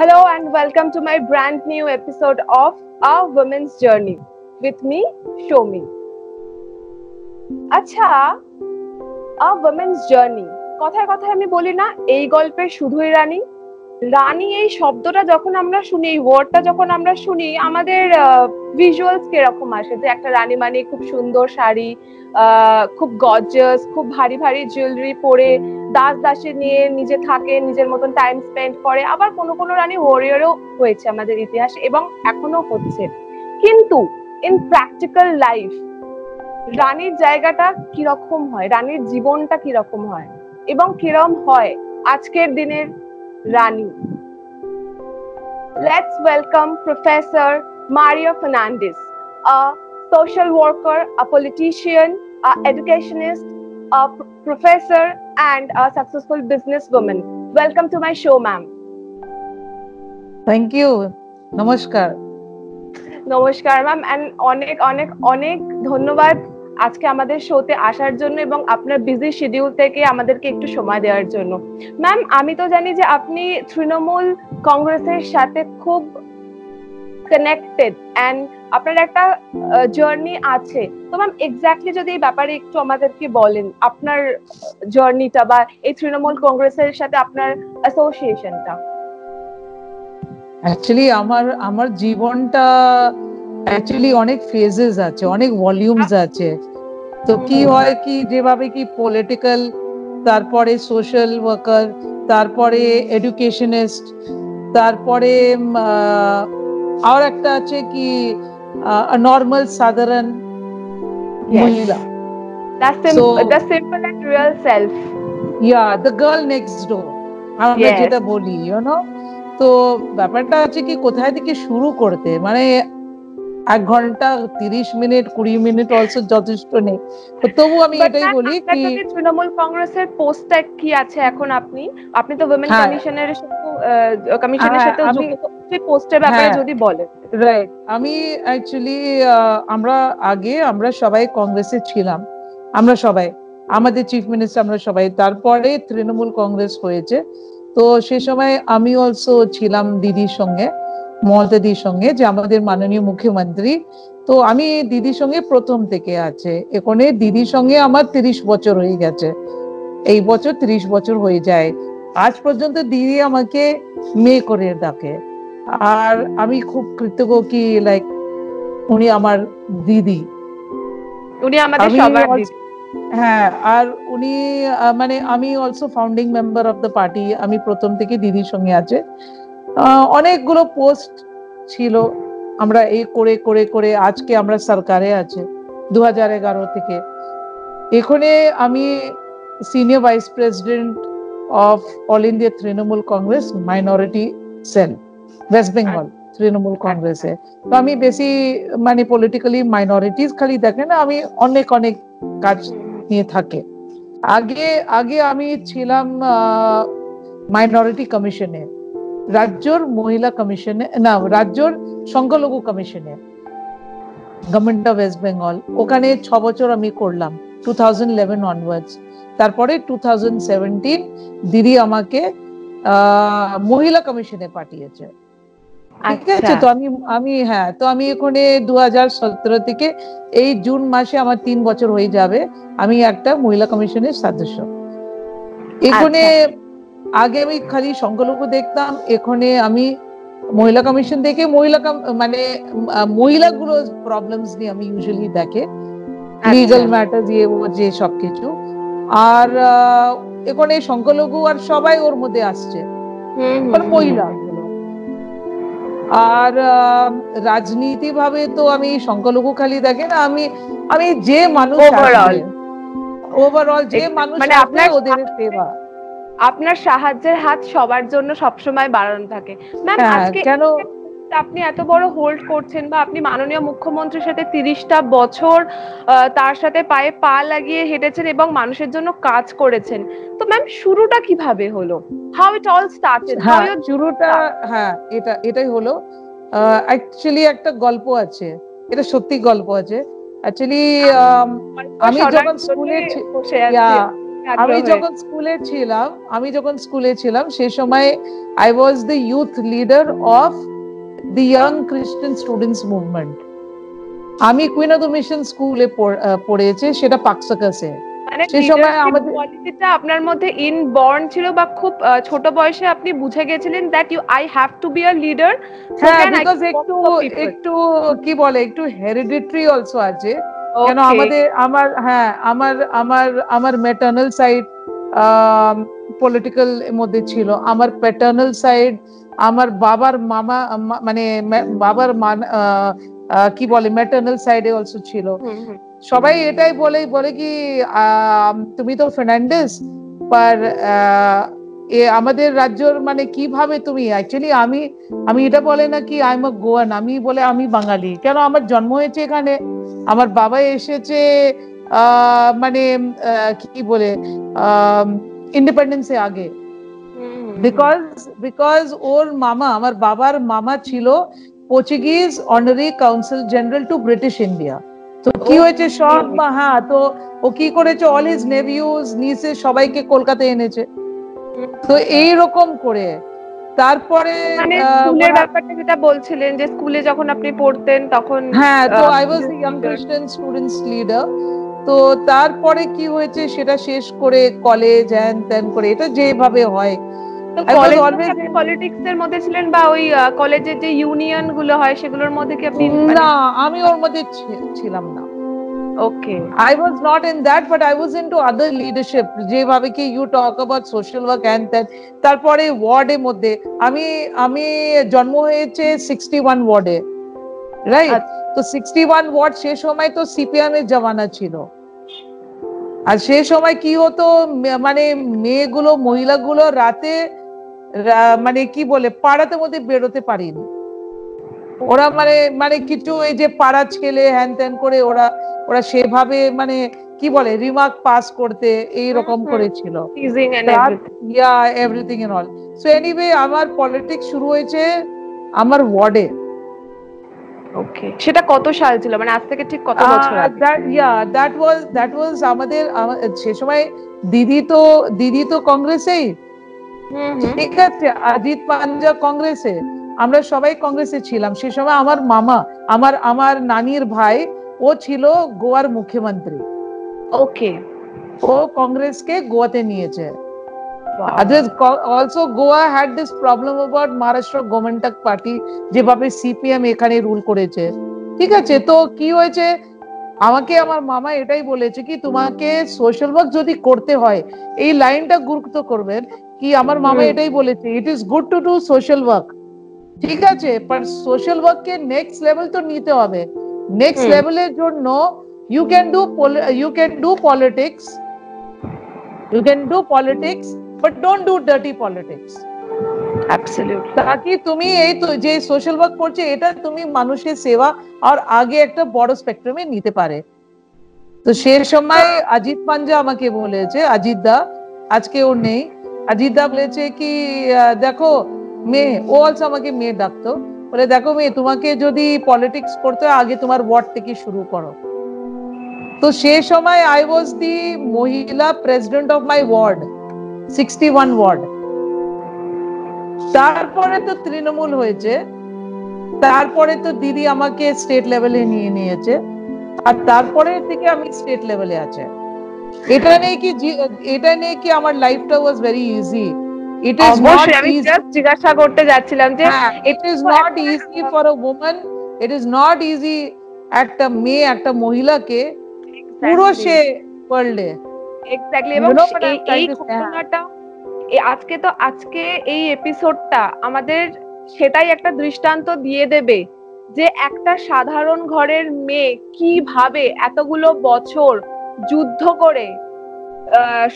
Hello and welcome to my brand new episode of A Woman's Journey with me, Shomi. আচ্ছা, A Woman's Journey কথায় কথায় আমি বলি না এই গল্পের শুধুই রানী। রানী এই শব্দটা যখন আমরা শুনি, এই ওয়ার্ডটা যখন আমরা শুনি, আমাদের ভিজুয়ালস কিরকম আসে যে একটা রানী মানে খুব সুন্দর শাড়ি, খুব গর্জিয়াস, খুব ভারী ভারী জুয়েলারি পরে দাস দাসী নিয়ে নিজে থাকে, নিজের মতন টাইম স্পেন্ড করে। আবার কোনো কোনো রানী ওয়ারিয়রও হয়েছে আমাদের ইতিহাসে এবং এখনো হচ্ছে। কিন্তু ইন প্র্যাকটিক্যাল লাইফ রানীর জায়গাটা কিরকম হয়, রানীর জীবনটা কিরকম হয় এবং কিরকম হয় আজকের দিনের রানী। Let's welcome Professor Maria Fernandez, a social worker, a politician, a educationist, a professor and a successful businesswoman. Welcome to my show, ma'am. Thank you. Namaskar. নমস্কার ম্যাম, এন্ড অনেক অনেক অনেক ধন্যবাদ আজকে আমাদের শোতে আসার জন্য এবং আপনার বিজি শিডিউল থেকে আমাদেরকে একটু সময় দেওয়ার জন্য। ম্যাম, আমি তো জানি যে আপনি তৃণমূল কংগ্রেসের সাথে খুব কানেক্টেড এন্ড আপনার একটা জার্নি আছে। তো ম্যাম এক্স্যাক্টলি যদি এই ব্যাপারে একটু আমাদেরকে বলেন আপনার জার্নিটা বা এই তৃণমূল কংগ্রেসের সাথে আপনার অ্যাসোসিয়েশনটা। অ্যাকচুয়ালি আমার জীবনটা অ্যাকচুয়ালি অনেক ফেজেস আছে, অনেক ভলিউমস আছে। তো কি হয় কি, যেভাবে কি পলিটিক্যাল, তারপরে সোশ্যাল ওয়ার্কার, তারপরে এডুকেশনিস্ট, তারপরে আর একটা আছে কি নর্মাল সাধারণ মহিলা। The simple and real self. Yeah, the girl next door. আমরা যেটা বলি, তো ব্যাপারটা আছে কি কোথায় থেকে শুরু করতে, মানে 1 ঘন্টা 30 মিনিট 20 মিনিট অলসো যথেষ্ট নেই। তবু আমি এটাই বলি কি তৃণমূল কংগ্রেসের পোস্টটা কি আছে এখন? আপনি তো উইমেন কমিশনের সাথে যুক্ত, সেই পোস্টের ব্যাপারে যদি বলেন। রাইট, আমি অ্যাকচুয়ালি আমরা সবাই কংগ্রেসে ছিলাম, আমরা সবাই, আমাদের চিফ মিনিস্টার আমরা সবাই। তারপরে তৃণমূল কংগ্রেস হয়েছে, তো সে সময় আমি অলসো ছিলাম দিদির সঙ্গে, মমতাদির সঙ্গে, যে আমাদের মাননীয় মুখ্যমন্ত্রী। তো আমি দিদির সঙ্গে প্রথম থেকে আছে, এখানে দিদির সঙ্গে আমার 30 বছর হয়ে গেছে, এই বছর 30 বছর হয়ে যায়। আজ পর্যন্ত দিদি আমাকে মেয়ে করে ডাকে, আর আমি খুব কৃতজ্ঞ কি লাইক উনি আমার দিদি, উনি আমাদের সবার দিদি। হ্যাঁ, আর উনি মানে আমি also founding member of the party, আমি প্রথম থেকে দিদির সঙ্গে আছে। অনেকগুলো পোস্ট ছিল, আমরা এই করে করে করে আজকে আমরা সরকারে আছে 2011 থেকে। এখানে আমি senior vice president of all India Trinamool Congress minority sell, West Bengal Trinamool কংগ্রেসে। তো আমি বেশি মানে পলিটিক্যালি মাইনরিটিস খালি দেখে না, আমি অনেক অনেক কাজ নিয়ে থাকে। আগে আমি ছিলাম মাইনরিটি কমিশনে, রাজ্যর মহিলা কমিশনে, না রাজ্যর সংখ্যালঘু কমিশনে, গভর্নমেন্ট অফ ওয়েস্ট বেঙ্গল। ওখানে 6 বছর আমি করলাম 2011 অনওয়ার্ডস। তারপরে 2017 দিদি আমাকে মহিলা কমিশনে পাঠিয়েছে, ঠিক আছে। তো আমি এখানে 2017 থেকে এই জুন মাসে আমার 3 বছর হয়ে যাবে, আমি একটা মহিলা কমিশনের সদস্য। এখানে আগে আমি খালি সংখ্যালঘু দেখতাম, এখানে আমি মহিলা কমিশন দেখে মানে মহিলাগুলো প্রবলেমস নিয়ে আমি ইউজুয়ালি দেখে, লিগাল ম্যাটার দিয়ে ও যে সবকিছু। আর এখানে সংখ্যালঘু আর সবাই ওর মধ্যে আসছে, মহিলা। আর রাজনীতি ভাবে তো আমি সংখ্যালঘু খালি দেখে না, আমি যে মানুষ ওভারঅল যে মানুষ মানে আপনার ওদের সেবা, আপনার সাহায্যের হাত সবার জন্য সবসময় বাড়ানো থাকে। ম্যাম, আজকে কেন আপনি এত বড় হোল্ড করছেন বা আপনি মাননীয় মুখ্যমন্ত্রীর সাথে 30টা বছর তার সাথে পায়ে পা লাগিয়ে হেঁটেছেন এবং মানুষের জন্য কাজ করেছেন, তো ম্যাম শুরুটা কিভাবে হলো? How it all started? শুরুটা এটাই হলো। অ্যাকচুয়ালি একটা গল্প আছে, এটা সত্যি গল্প আছে। অ্যাকচুয়ালি আমি যখন স্কুলে আমি যখন স্কুলে ছিলাম সেই সময় I was the youth leader of the young খ্রিস্টান স্টুডেন্টস মুভমেন্ট। আমি কুইন অফ দ্য মিশন স্কুলে পড়েছি, সেটা পাকসাকাসে। মানে সেই সময় আমাদের কোয়ালিটিটা আপনার মধ্যে ইনবর্ন ছিল, বা খুব ছোট বয়সে আপনি বুঝে গেছিলেন that I have to be a leader. হ্যাঁ, বিকজ একটু কি বলে, একটু হেরিডিটরি অলসো আছে। কেন আমার ম্যাটার্নাল সাইড পলিটিক্যাল মধ্যে ছিল, আমার প্যাটার্নাল সাইড আমার বাবার মামা মানে বাবার কি বলে ম্যাটার্নাল সাইডে অলসো ছিল। সবাই এটাই বলে কি তুমি তো ফার্নান্ডেস, পার আমাদের রাজ্যর মানে কিভাবে তুমি অ্যাকচুয়ালি আমি এটা বলে না কি আই এম আ গোয়ান, আমি বলে আমি বাঙালি। কেন আমার জন্ম হয়েছে এখানে, আমার বাবা এসেছে মানে কি বলে ইন্ডিপেন্ডেন্সে আগে। বিকজ ওর মামা, আমার বাবার মামা ছিল Portuguese honorary council general to British India. তো কি হয়েছে সব হ্যাঁ, তো ও কি করেছে, অল হিজ নেভিউজ নিসে সবাইকে কলকাতায় এনেছে। তো এইরকম করে তারপরে মানে স্কুলের ব্যাপারটা যেটা বলছিলেন যে স্কুলে যখন আপনি পড়তেন তখন, হ্যাঁ, তো আই ওয়াজ দ্য ইয়াং খ্রিস্টান স্টুডেন্টস লিডার। তো তারপরে কি হয়েছে সেটা শেষ করে কলেজ হ্যান ত্যান করে, এটা যেভাবে হয়। পলিটিক্স এর মধ্যে ছিলেন, বা ওই কলেজের যে ইউনিয়ন গুলো হয় সেগুলোর মধ্যে কি আপনি? না, আমি ওর মধ্যে ছিলাম না। Okay. I was not in that, but I was into other leadership. যেভাবে কি you talk about social work and that. তারপরে ওয়ার্ডের মধ্যে আমি জন্ম হয়েছে 61 ওয়ার্ডে, রাইট? তো 61 ওয়ার্ড সে সময় তো সিপিএম এর জামানা ছিল। আর সে সময় কি হতো, মানে মেয়েগুলো মহিলাগুলো রাতে মানে কি বলে পাড়াতে মধ্যে বেরোতে পারিনি। ওরা মানে কিছু এই যে পাড়া ছেলে হ্যান ত্যান করে ওরা সেভাবে মানে কি বলে রিমার্ক পাস করতে এইরকম করেছিল, everything and all. So anyway আমার পলিটিক্স শুরু হয়েছে আমার ওয়ার্ডে। ওকে, সেটা কত সাল ছিল, মানে আজ থেকে ঠিক কত বছর আগে? দ্যাট ওয়াজ আমাদের সে সময় দিদি তো কংগ্রেসেই, ঠিক আছে, অজিত পাঞ্জা কংগ্রেসে, আমরা সবাই কংগ্রেসে ছিলাম। সে সময় আমার মামা, আমার নানির ভাই, ও ছিল গোয়ার মুখ্যমন্ত্রী। ওকে, ও কংগ্রেসকে গোয়াতে নিয়েছে। Also Goa had this problem about Maharashtra Gomantak Party, যেভাবে সিপিএম এখানে রুল করেছে, ঠিক আছে। তো কি হয়েছে, আমাকে আমার মামা এটাই বলেছে কি তোমাকে সোশ্যাল ওয়ার্ক যদি করতে হয় এই লাইনটা গুরুত্ব করবেন কি, আমার মামা এটাই বলেছে it is good to do social work, ঠিক আছে, but social work K next level তো নিতে হবে। নেক্সট লেভেলের জন্য you can do politics but don't do dirty politics. Absolutely. তাকি তুমি এই তো যে সোশ্যাল ওয়ার্ক করছে এটা তুমি মানুষের সেবা আর আগে একটা বড় স্পেকট্রামে নিতে পারে। তো সেই সময় অজিত পাঞ্জা আমাকে বলেছে, অজিত দা, আজকে ও নেই, অজিত দা বলেছে কি দেখো মেয়ে, ও অলসো আমাকে মেয়ে ডাকতো, বলে দেখো মেয়ে, তোমাকে যদি পলিটিক্স করতে হয় আগে তোমার ওয়ার্ড থেকে শুরু করো। তো সেই সময় আই ওয়াজ দি মহিলা president of my ward, 61 ward. তারপরে তো তৃণমূল হয়েছে, তারপরে তো দিদি আমাকে স্টেট লেভেলে নিয়ে নিয়েছে, আর তারপরে থেকে আমি স্টেট লেভেলে আছে। এটা নেই কি আমার লাইফটা was very easy. It is not আমি জাস্ট জিজ্ঞাসা করতে যাচ্ছিলাম যে ইট is not easy for a woman, it is not easy একটা মেয়ে, একটা মহিলাকে পুরো সে ওয়ার্ল্ডে। এক্স্যাক্টলি, এবং এই ঘটনাটা আজকে এই এপিসোডটা আমাদের সেটাই একটা দৃষ্টান্ত দিয়ে দেবে যে একটা সাধারণ ঘরের মেয়ে কিভাবে এতগুলো বছর যুদ্ধ করে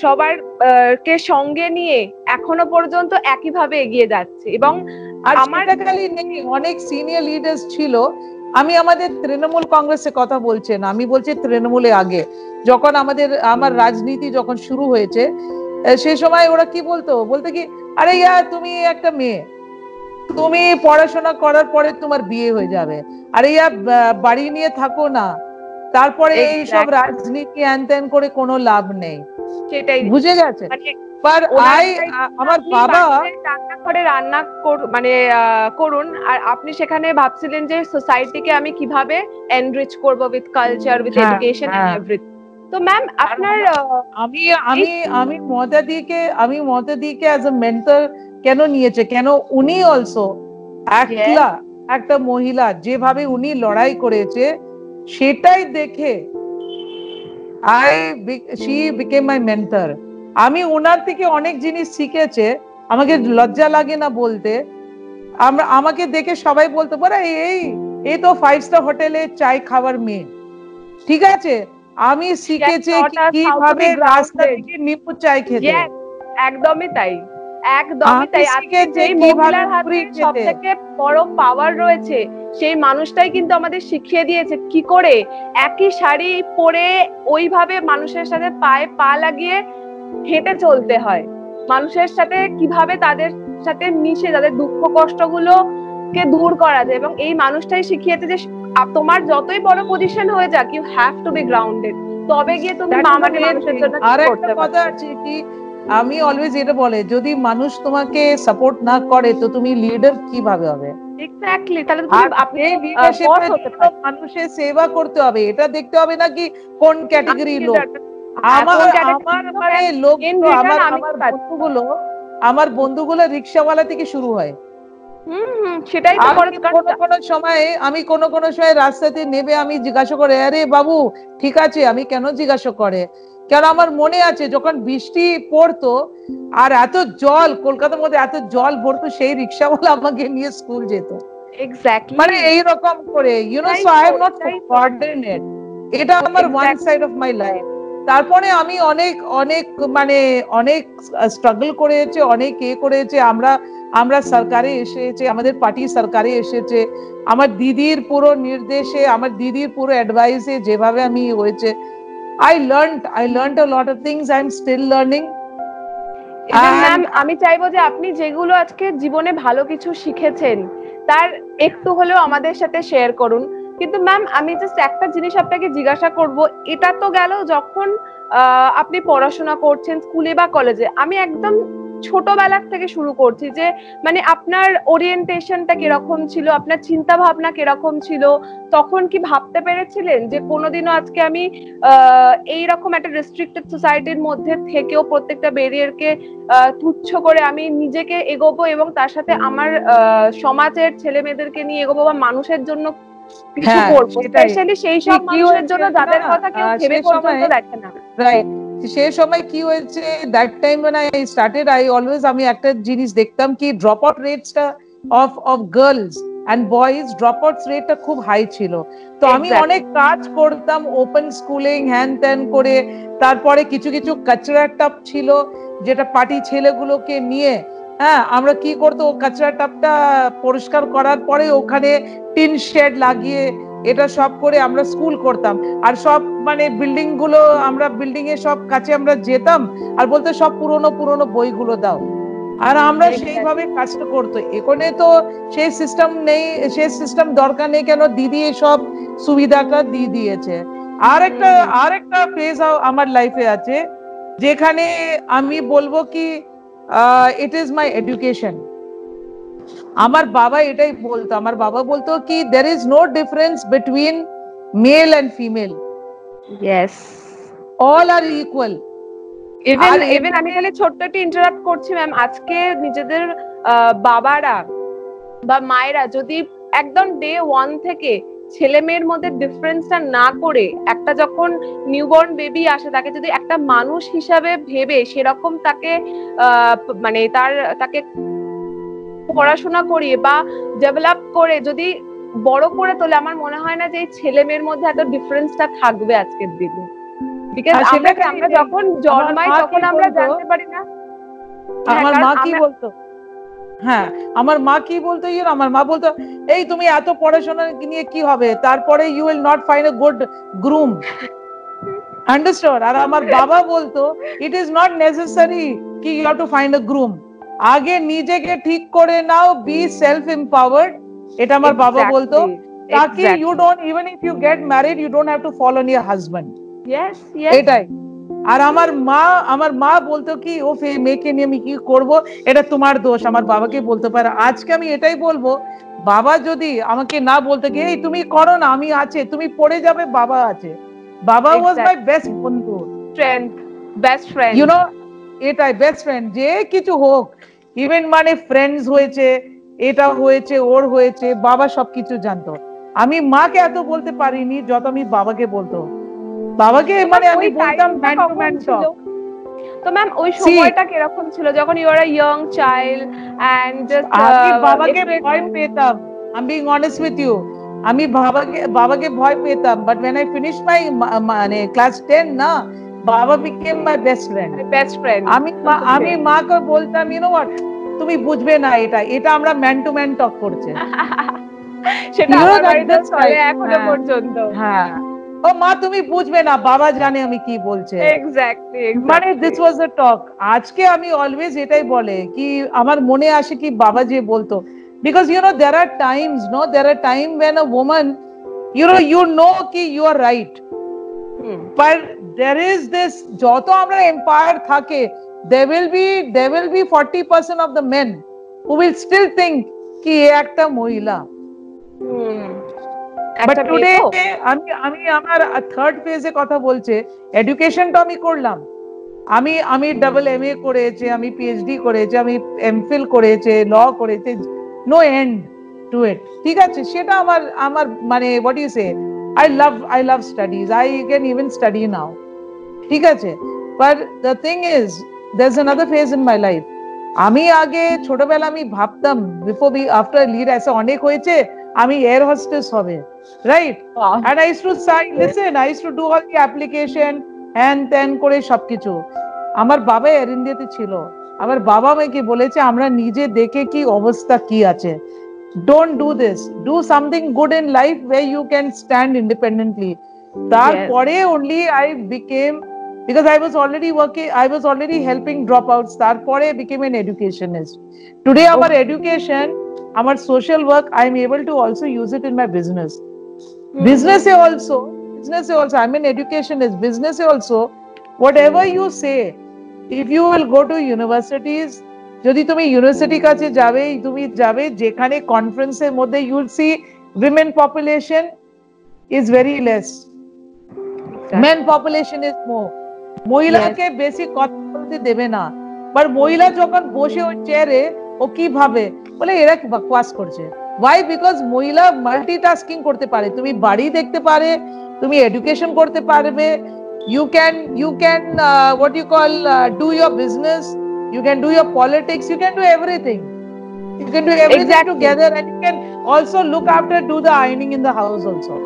সবার কে সঙ্গে নিয়ে এখনো পর্যন্ত একইভাবে এগিয়ে যাচ্ছে। এবং আমার অনেক সিনিয়র লিডার্স ছিল। আমি আমাদের তৃণমূল কংগ্রেসের কথা বলছি না, আমি বলছি তৃণমূলে আগে যখন আমার রাজনীতি যখন শুরু হয়েছে সে সময় ওরা কি বলতো কি, আরে তুমি একটা মেয়ে, তুমি পড়াশোনা করার পরে তোমার বিয়ে হয়ে যাবে, আরে বাড়ি নিয়ে থাকো না, তারপরে এইসব রাজনীতি হ্যান ত্যান করে কোনো লাভ নেই, সেটাই বুঝে গেছে। আমার বাবা রান্নাঘরে রান্না মানে করুন, আর আপনি সেখানে ভাবছিলেন যে সোসাইটিকে আমি কিভাবে এনরিচ করব with culture, with education and everything. তো ম্যাম আপনার আমি মমতাদিকে অ্যাজ এ মেন্টর কেন নিয়েছে, কেন উনি অলসো একটা মহিলা যেভাবে উনি লড়াই করেছে সেটাই দেখে she became my mentor. আমি ওনার থেকে অনেক জিনিস শিখেছে, আমাকে লজ্জা লাগে না বলতে। আমাকে দেখে সবাই বলতে পারে এই তো 5 স্টার হোটেলে চাই খাবার মেয়ে, ঠিক আছে। আমি শিখেছি কিভাবে রাস্তা থেকে নিপু চাই খেতে। একদমই তাই, একদমই তাই। আজকে যেই মহিলার হাতে সবথেকে বড় পাওয়ার রয়েছে সেই মানুষটাই কিন্তু আমাদের শিখিয়ে দিয়েছে কি করে একই শাড়ি পরে ওইভাবে মানুষের সাথে পায়ে পা লাগিয়ে হেঁটে চলতে হয়, মানুষের সাথে কিভাবে তাদের সাথে মিশে তাদের দুঃখ কষ্টগুলোকে দূর করা যায়। এবং এই মানুষটাই শিখিয়েছে যে তোমার যতই বড় পজিশন হয়ে যাক, you have to be grounded, তবে গিয়ে তুমি মানুষের জন্য করতে পারবে। আমি অলওয়েজ এটা বলে, যদি মানুষ তোমাকে সাপোর্ট না করে তো তুমি লিডার কিভাবে হবে? এক্স্যাক্টলি, তাহলে আপনি মানুষের সেবা করতে হবে, এটা দেখতে হবে না কি কোন ক্যাটাগরি লোক। আমার বন্ধুগুলো রিক্সাওয়ালা থেকে শুরু হয়। সেটাই তো আমি কোনো সময় রাস্তাতে নেবে আমি জিজ্ঞাসা করে, আরে বাবু ঠিক আছে, আমি কেন জিজ্ঞাসা করে, কারণ আমার মনে আছে যখন বৃষ্টি পড়তো আর এত জল, কলকাতার মধ্যে এত জল ভরতো, সেই রিক্সাওয়ালা আমাকে নিয়ে স্কুল যেত। এক্স্যাক্টলি, মানে এইরকম করে, so I have not forgotten it. এটা আমার one side of my life. তারপরে আমি অনেক স্ট্রাগল করেছে, অনেক করেছে। আমরা সরকারে এসেছে, আমাদের পার্টি সরকারে এসেছে, আমার দিদির পুরো নির্দেশে, আমার দিদির পুরো অ্যাডভাইসে যেভাবে আমি হয়েছে, I learned a lot of things. I'm still learning. Ma'am আমি চাইবো যে আপনি যেগুলো আজকে জীবনে ভালো কিছু শিখেছেন তার একটু হলেও আমাদের সাথে শেয়ার করুন। কিন্তু ম্যাম আমি জাস্ট একটা জিনিস আপনাকে জিজ্ঞাসা করব, এটা তো গেল যখন আপনি পড়াশোনা করছেন স্কুলে বা কলেজে। আমি একদম ছোটবেলার থেকে শুরু করছি যে মানে আপনার ওরিয়েন্টেশনটা কিরকম ছিল, আপনার চিন্তা ভাবনা কিরকম ছিল, তখন কি ভাবতে পেরেছিলেন যে কোনোদিনও আজকে আমি এইরকম একটা রেস্ট্রিক্টেড সোসাইটির মধ্যে থেকেও প্রত্যেকটা ব্যারিয়ারকে তুচ্ছ করে আমি নিজেকে এগোবো এবং তার সাথে আমার সমাজের ছেলে মেয়েদেরকে নিয়ে এগোবো বা মানুষের জন্য কিছু করবো, স্পেশালি সেই সব মানুষের জন্য যাদের কথা কেউ ভেবে পর্যন্ত দেখে না। রাইট, সেই সময় কি হয়েছে, that time when I started, আমি একটা জিনিস দেখতাম কি ড্রপ আউট রেটসটা of girls and boys, drop out রেটটা খুব হাই ছিল। তো আমি অনেক কাজ করতাম, ওপেন স্কুলিং হ্যান ত্যান করে। তারপরে কিছু কাচরা টাপ ছিল যেটা পার্টি ছেলেগুলোকে নিয়ে, হ্যাঁ, আমরা কি করতো, কাচরা টাপটা পরিষ্কার করার পরে ওখানে টিন শেড লাগিয়ে এটা সব করে আমরা স্কুল করতাম। আর সব বিল্ডিং গুলো, আমরা বিল্ডিং এ সব কাছে আমরা যেতাম আর বলতে সব পুরনো বইগুলো দাও, আর আমরা সেইভাবে কাজটা করতো। এখানে তো সেই সিস্টেম নেই, সেই সিস্টেম দরকার নেই, কেন দিদি সব সুবিধাটা দিয়ে দিয়েছে। আর একটা ফেজ আমার লাইফে আছে যেখানে আমি বলবো কি ইট ইজ মাই এডুকেশন। আমার বাবা এটাই বলতো, আমার বাবা বলতো কি there is no difference between male and female. Yes, all are equal. even আমি খালি ছোট্ট একটু ইন্টারাপ্ট করছি ম্যাম, আজকে নিজেদের বাবারা বা মায়েরা যদি একদম ডে 1 থেকে ছেলে মেয়ের মধ্যে ডিফারেন্সটা না করে, একটা যখন নিউবর্ন বেবি আসে তাকে যদি একটা মানুষ হিসাবে ভেবে সেরকম তাকে তাকে পড়াশোনা করিয়ে বা ডেভেলপ করে যদি বড় করে তোলে, আমার মনে হয় না যে এই ছেলে মেয়ের মধ্যে এত ডিফারেন্সটা থাকবে আজকের দিনে। বিকজ আমরা যখন জন্মাই তখন আমরা জানতে পারি না। আমার মা কি বলতো, আমার মা কি বলতো, আমার মা বলতো এই তুমি এত পড়াশোনা নিয়ে কি হবে, তারপরে you will not find a good groom, understand. আর আমার বাবা বলতো ইট ইজ নট নেসেসারি কি you have to find a groom, আগে নিজেকে ঠিক করে নাও, বি সেলফ এম্পাওয়ার্ড। এটা আমার বাবা বলতো। তাকে you don't, even if you get married, you don't have to fall on your husband. Yes, yes. এটাই। আর আমার মা বলতো কি ও মেয়েকে নিয়ে আমি কি করব, এটা তোমার দোষ, আমার বাবাকে বলতে পারে। আজকে আমি এটাই বলবো, বাবা যদি আমাকে না বলতে কি এই তুমি করো না, আমি আছে, তুমি পড়ে যাবে, বাবা আছে। বাবা ওয়াজ মাই বেস্ট বন্ধু, strength, best friend, you know, এটাই বেস্ট ফ্রেন্ড। যে কিছু হোক, ইভেন মানে ফ্রেন্ডস হয়েছে, এটা হয়েছে, ওর হয়েছে, বাবা সবকিছু জানতো। আমি মাকে এত বলতে পারিনি যত আমি বাবাকে বলতো। বাবাকে মানে আমি বলতাম ম্যান টু ম্যান টক। তো ম্যাম ওই সময়টা কিরকম ছিল যখন you are a young child and just আমি বাবাকে ভয় পেতাম, I am being honest with you, আমি বাবাকে ভয় পেতাম, but when I finished my মানে ক্লাস 10 না, বাবা became my best friend. আমি মাকে বলতাম ইউ নো হোয়াট, তুমি বুঝবে না, এটা আমরা ম্যান টু ম্যান টক করছে। সেটা আমার বাড়িতে চলে এখনো পর্যন্ত। হ্যাঁ, ও মা তুমি বুঝবে না, বাবা জানে আমি কি বলছে। এক্স্যাক্টলি, মানে দিস ওয়াজ আ টক। আজকে আমি অলওয়েজ এটাই বলে কি আমার মনে আসে কি বাবা যে বলতো, because you know there are times, no, there are time when a woman, you know ki you are right, but there is this, যত আমরা এম্পায়ার থাকে, there will be 40% of the men who will still think কি এ একটা মহিলা। But today আমি আমার third ফেজে কথা বলছে, এডুকেশনটা আমি করলাম, আমি ডাবল এমএ করেছি, আমি পিএইচডি করেছি, আমি এমফিল করেছি, ল করেছি, নো এন্ড টু ইট, ঠিক আছে। সেটা আমার মানে what you say, I love studies, I can even study now, ঠিক আছে। But the thing is, there's another phase in my life. আমি আগে ছোটবেলা আমি ভাবতাম after lead এসে অনেক হয়েছে, আমি এয়ার হোস্টেস হবে, right? And I used to I used to do all the application and then করে সবকিছু। আমার বাবা এয়ার ইন্ডিয়াতে ছিল, আমার বাবা আমাকে বলেছে আমরা নিজে দেখে কি অবস্থা কি আছে, don't do this, do something good in life where you can stand independently. তারপরে only I became, because I was already working, I was already helping dropouts, তারপরে became an educationist. Today our education, our social work, I am able to also use it in my business. Business also, I'm an educationist. Business also, whatever you say, if you will go to universities, যদি তুমি university কাছে যাবে, তুমি যাবে যেখানে কনফারেন্সের মধ্যে you will see women population is very less, men population is more. মহিলাকে বেশি কথা বলতে দেবে না, বাট মহিলা যখন বসে ওই চেয়ারে, ও কি ভাবে বলে এরা কি বকওয়াস করছে। Why? Because মহিলা মাল্টিটাস্কিং করতে পারে, তুমি বাড়ি দেখতে পারে, তুমি এডুকেশন করতে পারবে, you can what you call do your business, you can do your politics, you can do everything, together, and you can also look after, do the ironing in the house also.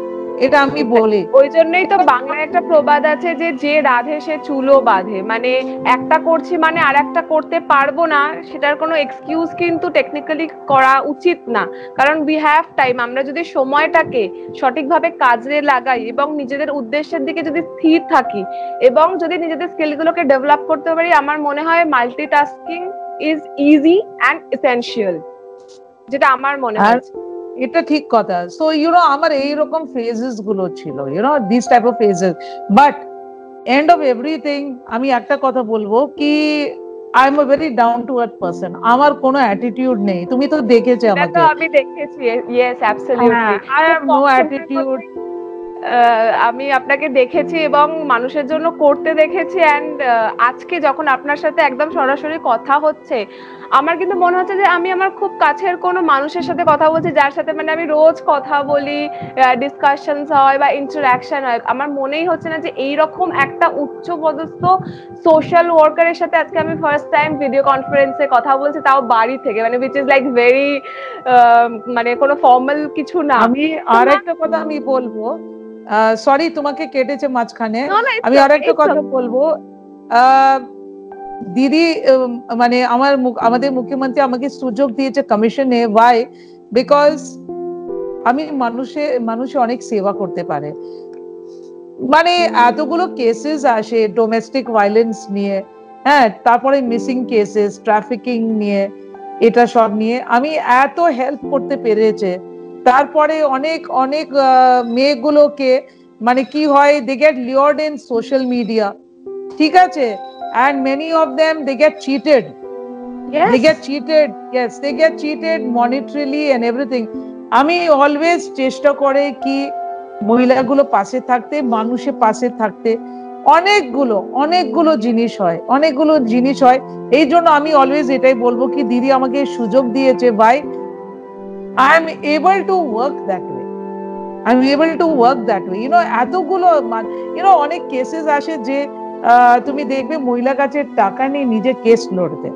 এটা আমি বলি। ওই জন্যই তো বাংলায় একটা প্রবাদ আছে যে রাধে সে চুলো বাঁধে, মানে একটা করছি মানে আর একটা করতে পারবো না, সেটার কোনো এক্সকিউজ কিন্তু টেকনিক্যালি করা উচিত না, কারণ উই হ্যাভ টাইম। আমরা যদি সময়টাকে সঠিকভাবে কাজে লাগাই এবং নিজেদের উদ্দেশ্যের দিকে যদি স্থির থাকি এবং যদি নিজেদের স্কিলগুলোকে ডেভেলপ করতে পারি, আমার মনে হয় multitasking is easy and essential, যেটা আমার মনে হয়। এটা ঠিক কথা। সো আমার এইরকম ফেজেস গুলো ছিল, this type of phases, but end of everything আমি একটা কথা বলবো কি I am a very down to earth person, আমার কোনো অ্যাটিটিউড নেই, তুমি তো দেখেছো আমাকে। আমি দেখেছি, yes absolutely, I have no attitude. আমি আপনাকে দেখেছি এবং মানুষের জন্য করতে দেখেছি, এন্ড আজকে যখন আপনার সাথে একদম সরাসরি কথা হচ্ছে, আমার কিন্তু মনে হচ্ছে যে আমি আমার খুব কাছের কোনো মানুষের সাথে কথা বলছি, যার সাথে মানে আমি রোজ কথা বলি, ডিসকাশনস হয় বা ইন্টারঅ্যাকশন হয়। আমার মনেই হচ্ছে না যে এইরকম একটা উচ্চপদস্থ সোশ্যাল ওয়ার্কারের সাথে আজকে আমি ফার্স্ট টাইম ভিডিও কনফারেন্সে কথা বলছি, তাও বাড়ি থেকে, মানে উইচ ইজ লাইক ভেরি, মানে কোনো ফর্মাল কিছু না। আমি আর একটা কথা আমি বলবো, সরি তোমাকে কেটেছে মাঝখানে, আমি আর একটা কথা বলবো। দিদি মানে আমাদের মুখ্যমন্ত্রী আমাকে সুযোগ দিয়েছে কমিশনে। ওয়াই? বিকজ আমি মানুষে অনেক সেবা করতে পারে, মানে এতগুলো কেসেস আসে ডোমেস্টিক ভায়োলেন্স নিয়ে, হ্যাঁ, তারপরে মিসিং কেসেস, ট্রাফিকিং নিয়ে, এটা সব নিয়ে আমি এত হেল্প করতে পেরেছে, তারপরে অনেক অনেক মেয়েগুলোকে মানে কি হয়, they get lured in social media, ঠিক আছে, and many of them they get cheated. Yes. They get cheated, yes, they get cheated monetarily and everything. আমি অলওয়েজ চেষ্টা করে কি মহিলাগুলো পাশে থাকতে, মানুষের পাশে থাকতে। অনেকগুলো অনেকগুলো জিনিস হয়, অনেকগুলো জিনিস হয়। এই জন্য আমি অলওয়েজ এটাই বলবো কি দিদি আমাকে সুযোগ দিয়েছে, ভাই I am able to work that way. I'm able to work that way. এতগুলো অনেক কেসেস আসে যে তুমি দেখবে মহিলা কাছে টাকা নেই নিজে কেস লড়তে।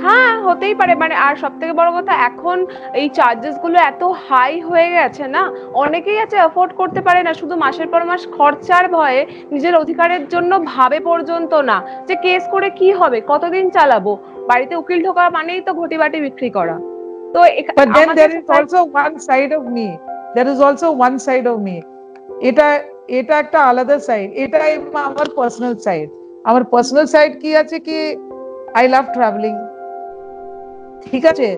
হ্যাঁ, হতেই পারে। মানে আর সব থেকে বড় কথা, এখন এই চার্জেস গুলো এত হাই হয়ে গেছে না, অনেকেই আছে অ্যাফোর্ড করতে পারে না, শুধু মাসের পর মাস খরচার ভয়ে নিজের অধিকারের জন্য ভাবে পর্যন্ত না যে কেস করে কি হবে, কতদিন চালাবো। বাড়িতে উকিল ঢোকা মানেই তো ঘটি বাটি বিক্রি করা। তো But then there is also one side of me. There is also one side of me. এটা একটা আলাদা সাইড, এটা আমার পার্সোনাল সাইড। আমার পার্সোনাল সাইড কি আছে কি আই লাভ ট্রাভেলিং, ঠিক আছে।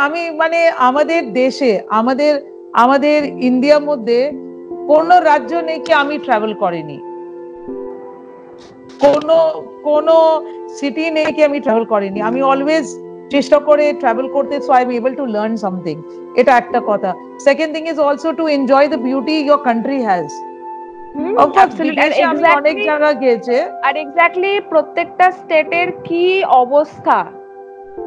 আমি আমাদের দেশে, আমাদের ইন্ডিয়ার মধ্যে কোন রাজ্য নেই কি আমি ট্রাভেল করিনি, কোন সিটি নেই কি আমি ট্রাভেল করিনি। আমি অলওয়েজ চেষ্টা করে ট্রাভেল করতে, so I am able to learn something. এটা একটা কথা। Second thing is also to enjoy the beauty your country has. অনেক জায়গা গেছে, আর এক্স্যাক্টলি প্রত্যেকটা স্টেটের কি অবস্থা,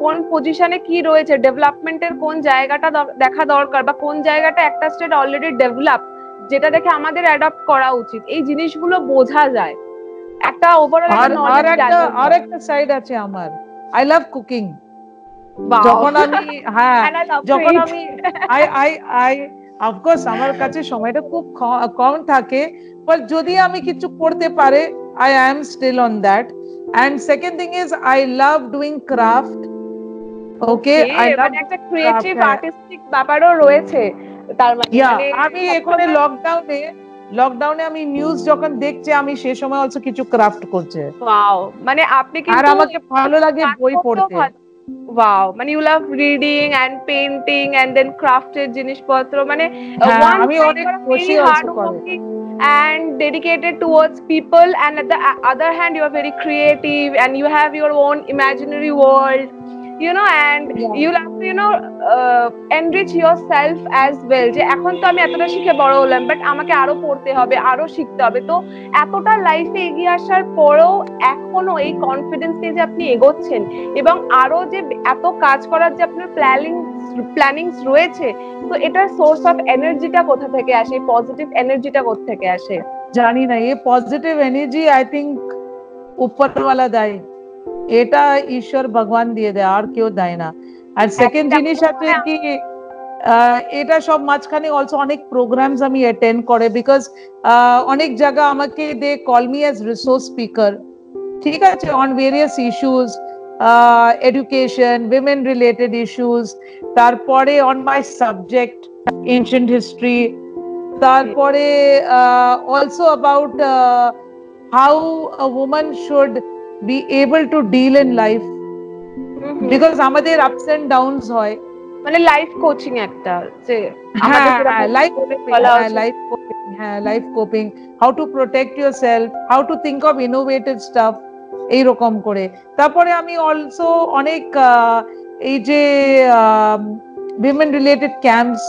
কোন পজিশনে কি রয়েছে, ডেভেলপমেন্টের কোন জায়গাটা দেখা দরকার, বা কোন জায়গাটা একটা স্টেট অলরেডি ডেভেলপ, যেটা দেখে আমাদের অ্যাডপ্ট করা উচিত, এই জিনিসগুলো বোঝা যায়। একটা ওভারঅল নলেজ গ্যাদার। আর একটা সাইড আছে আমার, আই লাভ কুকিং। যখন আমি আই অফকোর্স আমার কাছে সময়টা খুব কম থাকে, বাট যদি আমি কিছু করতে পারে I am still on that. And second thing is I love doing craft. Okay, I love একটা ক্রিয়েটিভ আর্টিস্টিক ব্যাপারও রয়েছে তার মানে। আমি এখানে লকডাউনে আমি নিউজ যখন দেখছি, আমি সেই সময় অলসো কিছু ক্রাফট করছে। ওয়াও, মানে আপনি কিন্তু, আর আমাকে ভালো লাগে বই পড়তে। ওয়াও, মানে you love reading and painting and then ক্রাফটের জিনিসপত্র, মানে আমি অনেক খুশি অলসো করে and dedicated towards people, and at the other hand you are very creative and you have your own imaginary world, and you have to enrich yourself as well. যে এখন তো আমি এতটা শিখে বড় হলাম, বাট আমাকে আরো পড়তে হবে, আরো শিখতে হবে। তো এতটা লাইফে এগিয়ে আসার পরেও এখনো এই কনফিডেন্স নিয়ে যে আপনি এগোচ্ছেন, এবং আরো যে এত কাজ করার যে আপনার প্ল্যানিংস রয়েছে, তো এটার সোর্স অফ এনার্জিটা কোথা থেকে আসে, পজিটিভ এনার্জিটা কোথা থেকে আসে? জানি না, এই পজিটিভ এনার্জি আই থিংক উপরওয়ালা দেয়, এটা ঈশ্বর ভগবান দিয়ে দেয়, আর কেউ দেয় না। আর সেকেন্ড জিনিস আছে কি, এটা সব মাঝখানে অলসো অনেক প্রোগ্রামস আমি অ্যাটেন্ড করে, বিকজ অনেক জায়গা আমাকে they call me as resource speaker, ঠিক আছে, on various issues, education, women related issues, তারপরে on my subject ancient history, তারপরে also about how a woman should be able to deal in life, because আমাদের ups and downs হয়, মানে life coaching একটা, যে life coping, how to protect yourself, how to think of innovative stuff, এইরকম করে। তারপরে আমি অলসো অনেক এই যে women related camps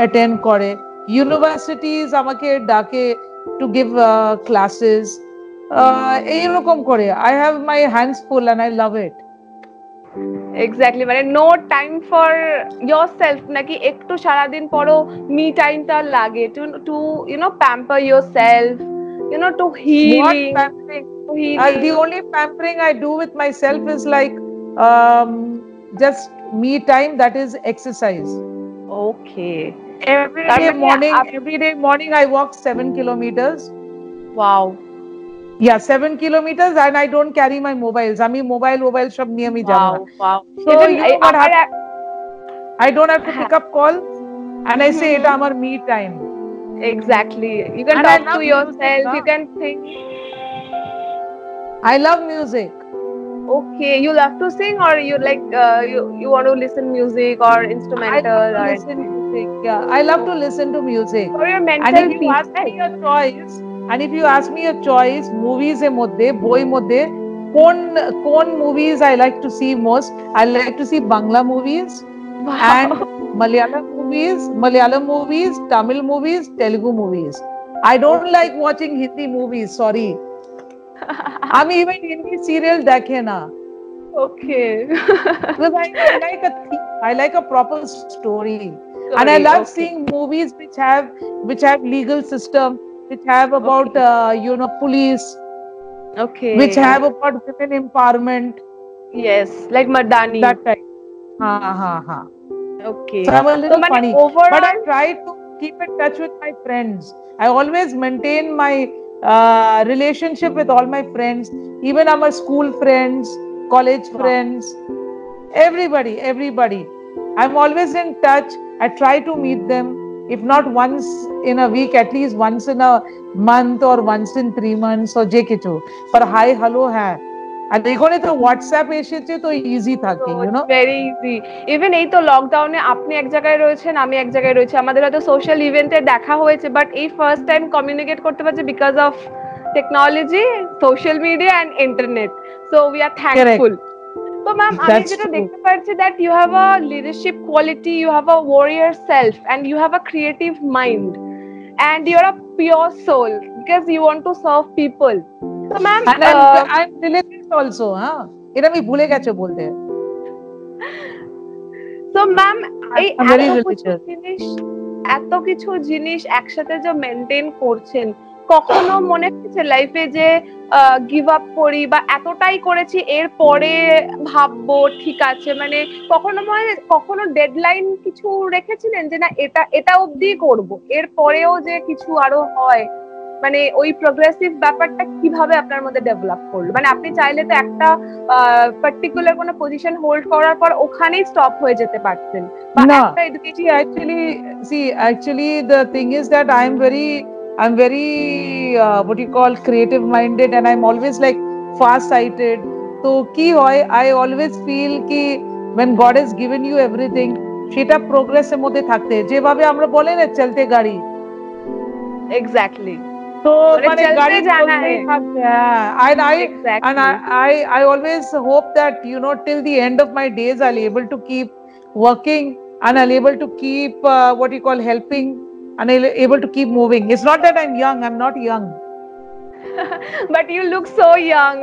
attend করে, ইউনিভার্সিটিজ আমাকে ডাকে to give classes, এইরকম করে। I have my hands full and I love it. Exactly, মানে নো টাইম ফর yourself, নাকি একটু সারাদিন পরও মি টাইমটা লাগে two pamper yourself, to healing. The only pampering I do with myself is like just me time, that is exercise. Okay. Every day morning I walk 7 kilometers. Wow. Yeah, 7 kilometers, and I don't carry my mobiles. I mean, mobile shop near me. Wow. So I don't have to pick up calls, and I say it's our me time. Exactly. You can talk to yourself. You can think. I love music. Okay, you love to sing, or you like you want to listen music or instrumental? I love to listen music. Yeah, I love to listen to music. For your And mental if you peace, ask me right? a choice, movies এর মধ্যে, বই মধ্যে, কোন movies I like to see most? I like to see Bangla movies and Wow. Malayalam movies, Tamil movies, Telugu movies. I don't like watching Hindi movies. Sorry. আমি even Hindi serial দেখে না। Okay. Because I like a theme, I like a proper story. And I Sorry, love okay. seeing movies which have legal system, which have about police, Okay. which have about women empowerment, Yes, like Madani. that type. Ha. Okay. So I'm a So little মানে funny, but I overall, try to keep in touch with my friends. I always maintain my relationship with all my friends, even our school friends, college Wow. friends, everybody. I'm always in touch. I try to meet them, if not once in a week, at least once in a month or once in 3 months or je kichu. But hi, hello hai. আর এখানে তো WhatsApp এসেছে তো easy থাকে, so it's very easy. Even এই তো লকডাউনে আপনি এক জায়গায় রয়েছেন, আমি এক জায়গায় রয়েছি, আমাদের হয়তো সোশ্যাল ইভেন্টে দেখা হয়েছে, বাট এই ফার্স্ট টাইম কমিউনিকেট করতে পারছি because of technology, social media and internet. So we are thankful. তো ম্যাম আমি That's যেটা true. দেখতে পাচ্ছি that you have a leadership quality, you have a warrior self and you have a creative mind and you are a pure soul because you want to serve people. তো ma'am And I'm religious also, huh? এটা আমি ভুলে গেছো বলতে। তো ma'am এই I'm very religious. এত কিছু জিনিস একসাথে যে মেনটেন করছেন, কখনো মনে হচ্ছে লাইফে যে গিভ আপ করি বা এতটাই করেছি এরপরে ভাববো ঠিক আছে, মানে কখনো ডেডলাইন কিছু রেখেছিলেন যে না এটা অবধি করব, এরপরেও যে কিছু আরো হয়, মানে ওই প্রোগ্রেসিভ ব্যাপারটা কিভাবে আপনার মধ্যে ডেভেলপ করলো? মানে আপনি চাইলে তো একটা পার্টিকুলার কোনো পজিশন হোল্ড করার পর ওখানেই স্টপ হয়ে যেতে পারতেন, বা No, একটা education. actually, the thing is that I'm very what you call creative minded, and I'm always like far sighted. So কি হয়, I always feel ki when God has given you everything, সেটা progress এর মধ্যে থাকতে, যেভাবে আমরা বলে না চলতে গাড়ি, এক্স্যাক্টলি। তো মানে মানে চলতে গাড়ি জানা চলতেই है। থাকবে। and Exactly. I always hope that till the end of my days I'll able to keep working, and I'll able to keep what you call helping, and I'll able to keep moving. It's not that I'm young, I'm not young. But you look so young.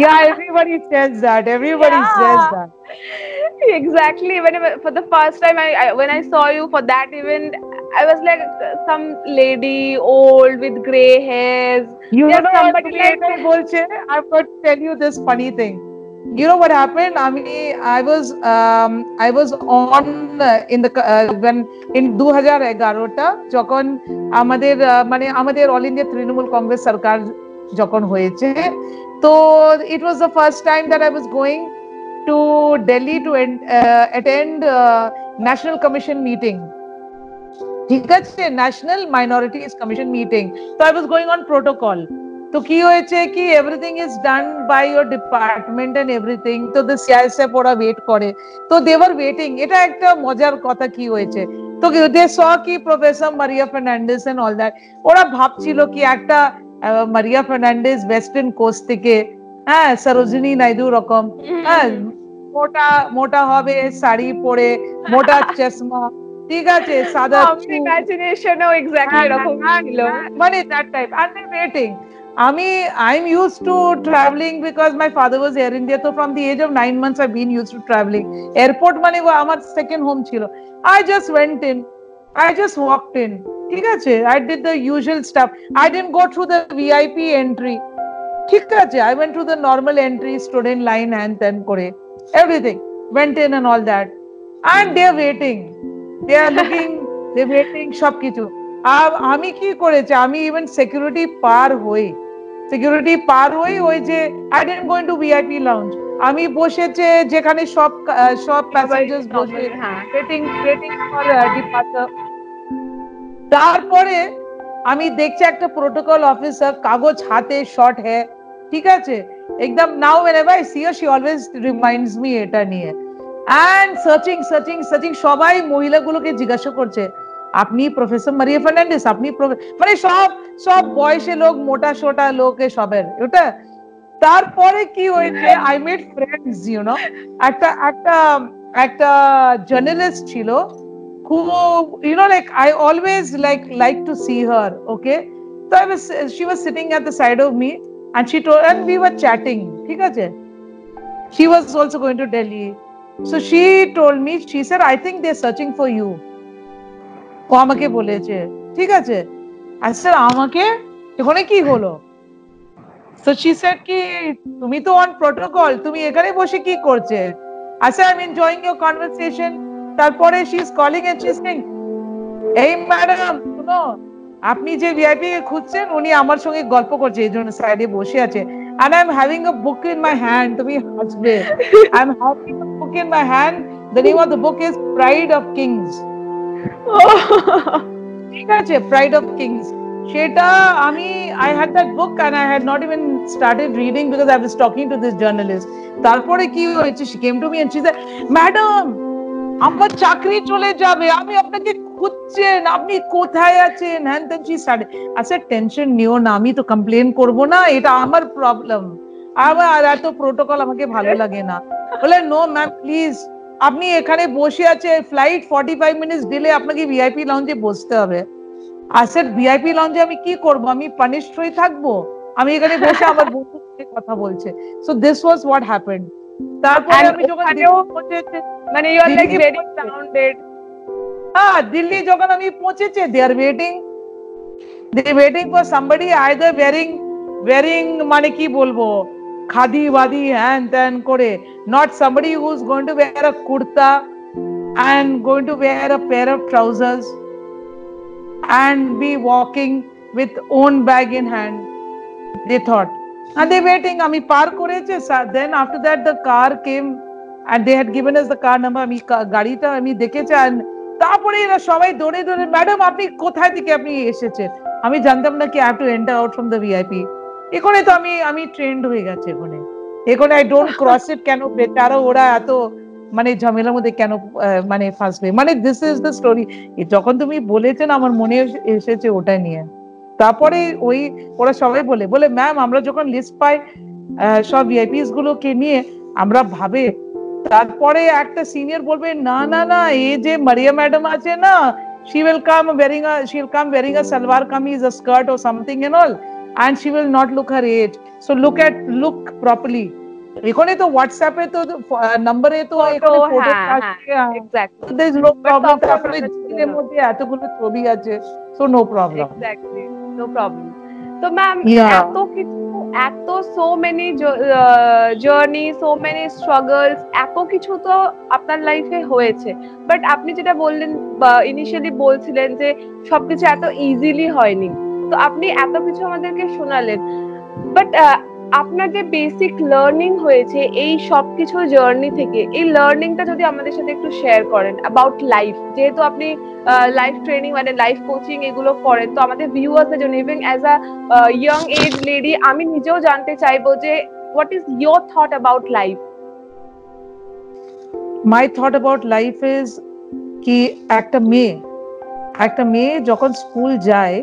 Yeah, everybody says that, says that. Exactly. For the first time when I saw you for that event, I was like some lady old with gray hairs. Just somebody like I've got to tell you this funny thing. You know what happened? I was on in the when in 2011 যখন আমাদের all India Trinamool Congress সরকার যখন হয়েছে, তো it was the first time that I was going to Delhi to attend National Commission meeting. ঠিক আছে, national minorities commission meeting. তো I was going on protocol. তো কি হয়েছে কি everything is done by your department and everything. তো the CISF ওরা wait করে, তো দে ওয়ার ওয়েটিং। এটা একটা মজার কথা কি হয়েছে, তো দে স কি professor Maria Fernandez and all that, ওরা ভাবছিল কি একটা মারিয়া ফার্নান্ডেজ ওয়েস্টার্ন কোস্ট থেকে, হ্যাঁ সরোজিনী নাইডু রকম, হ্যাঁ মোটা মোটা হবে, শাড়ি পরে, মোটা চশমা, ঠিক আছে, সাদা ইমাজিনেশনও এক্স্যাক্টলি এরকম ছিল, মানে that type, and they're waiting. I'm used to traveling because my father was Air India, so from the age of 9 months I've been used to traveling. Airport মানে আমার second home ছিল। I just went in, I just walked in, ঠিক আছে, I did the usual stuff. I didn't go through the VIP entry, ঠিক আছে, I went through the normal entry, stood in line and then করে everything, went in and all that, and they're waiting, they are looking, they're waiting সবকিছু। আমি কি করেছি, আমি even security পার হই ওই যে I didn't go into VIP lounge, আমি বসেছে যেখানে সব প্যাসেঞ্জার্স বসে waiting for departure। তারপরে আমি দেখছি একটা প্রোটোকল অফিসার কাগজ হাতে, শর্ট হেয়ার, ঠিক আছে, একদম। নাও whenever I see her, she always reminds me এটা নিয়ে। and searching সবাই মহিলাগুলোকে জিজ্ঞাসা করছে আপনি প্রফেসর মারিয়া ফার্নান্ডিস, আপনি মানে সব সব বয়সে লোক, মোটা সোটা লোক সবের ওটা। তারপরে কি হয়েছে, I made friends, you know, একটা একটা একটা জার্নালিস্ট ছিল খুব, you know, like I always like to see her, okay. So she was sitting at the side of me and she told, and we were chatting, ঠিক আছে, she was also going to Delhi, so she told me, she said, I think they're searching for you, ও আমাকে বলেছে, ঠিক আছে। I said, আমাকে এখানে কি হলো? So she said কি তুমি তো on protocol, তুমি এখানে বসে কি করছে? I said, I'm enjoying your conversation. তারপরে she is calling and she is saying, এই ম্যাডাম শুনো, আপনি যে ভিআইপি খুঁজছেন উনি আমার সঙ্গে গল্প করছে, এই জন্য সাইডে বসে আছে, and I'm having a book in my hand, তুমি হাসবে, I'm having a book in my hand, the name of the book is Pride of Kings, ঠিক আছে, Pride of Kings, সেটা আমি I had that book and I had not even started reading because I was talking to this journalist. তারপরে কি হয়েছে, she came to me and she said, madam আমার চাকরি চলে যাবে, আমি আপনাকে খুঁজছেন, আপনি কোথায় আছেন, হ্যান তেন। she started, আচ্ছা টেনশন নিও না, আমি তো কমপ্লেন করব না, এটা আমার প্রবলেম, আমার এত প্রোটোকল আমাকে ভালো লাগে না। বলে নো ম্যাম প্লিজ, আপনি এখানে বসে আছে, ফ্লাইট 45 মিনিটস ডিলে, আপনাকে ভিআইপি লাউঞ্জে বসতে হবে। আচ্ছা ভিআইপি লাউঞ্জে আমি কি করব, আমি পানিশড হয়ে থাকবো? আমি এখানে বসে আমার বন্ধুর সাথে কথা বলছে। So this was what happened. তারপরে আমি যখন পৌঁছেছি, মানে you are like very sounded, হ্যাঁ দিল্লি যখন আমি পৌঁছেছি, they are waiting for somebody either wearing মানে কি বলবো, খাদি ওয়াদি হ্যান ত্যান করে, not somebody who is going to wear a kurta and going to wear a pair of trousers and be walking with own bag in hand, they thought, and they waiting, ami par koreche. Then after that the car came and they had given us the car number, ami gari ta ami dekhechi, and তারপরে এরা সবাই দৌড়ে দৌড়ে, madam আপনি কোথায় থেকে আপনি এসেছেন? আমি জানতাম না কি I have to enter out from the VIP। এখানে তো আমি ট্রেন্ড হয়ে গেছে, এখানে I don't cross it, কেন বেচারা ওরা এত মানে ঝামেলার মধ্যে কেন মানে ফাঁসবে, মানে দিস ইজ দ্য স্টোরি। যখন তুমি বলেছেন আমার মনে এসেছে ওটা নিয়ে। তারপরে ওই ওরা সবাই বলে ম্যাম আমরা যখন লিস্ট পাই সব ভিআইপিস গুলোকে নিয়ে, আমরা ভাবে, তারপরে একটা সিনিয়র বলবে না না না, এই যে মারিয়া ম্যাডাম আছে না, she will come wearing a salwar kameez, a skirt or something and all, and she will not look her age, so look properly। এখানে তো হোয়াটসঅ্যাপে তো নম্বরে তো এখানে ফটো আছে, exactly there is no problem, তারপরে জিনের মধ্যে এতগুলো ছবি আছে, so no problem, exactly no problem. তো ম্যাম এত কিছু, এত so many journey, so many struggles, এত কিছু তো আপনার লাইফে হয়েছে, বাট আপনি যেটা বললেন ইনিশিয়ালি বলছিলেন যে সবকিছু এত ইজিলি হয়নি, তো আপনি এত কিছু আমাদেরকে শোনালেন, বাট আপনার যে বেসিক লার্নিং হয়েছে এই সবকিছু জার্নি থেকে, এই লার্নিংটা যদি আমাদের সাথে একটু শেয়ার করেন অ্যাবাউট লাইফ, যেহেতু আপনি লাইফ ট্রেনিং মানে লাইফ কোচিং এগুলো করেন, তো আমাদের ভিউয়ার্সদের জন্য, even as a young age lady, আমি নিজেও জানতে চাইবো যে what is your thought about life? My thought about life is কি একটা মেয়ে যখন স্কুল যায়,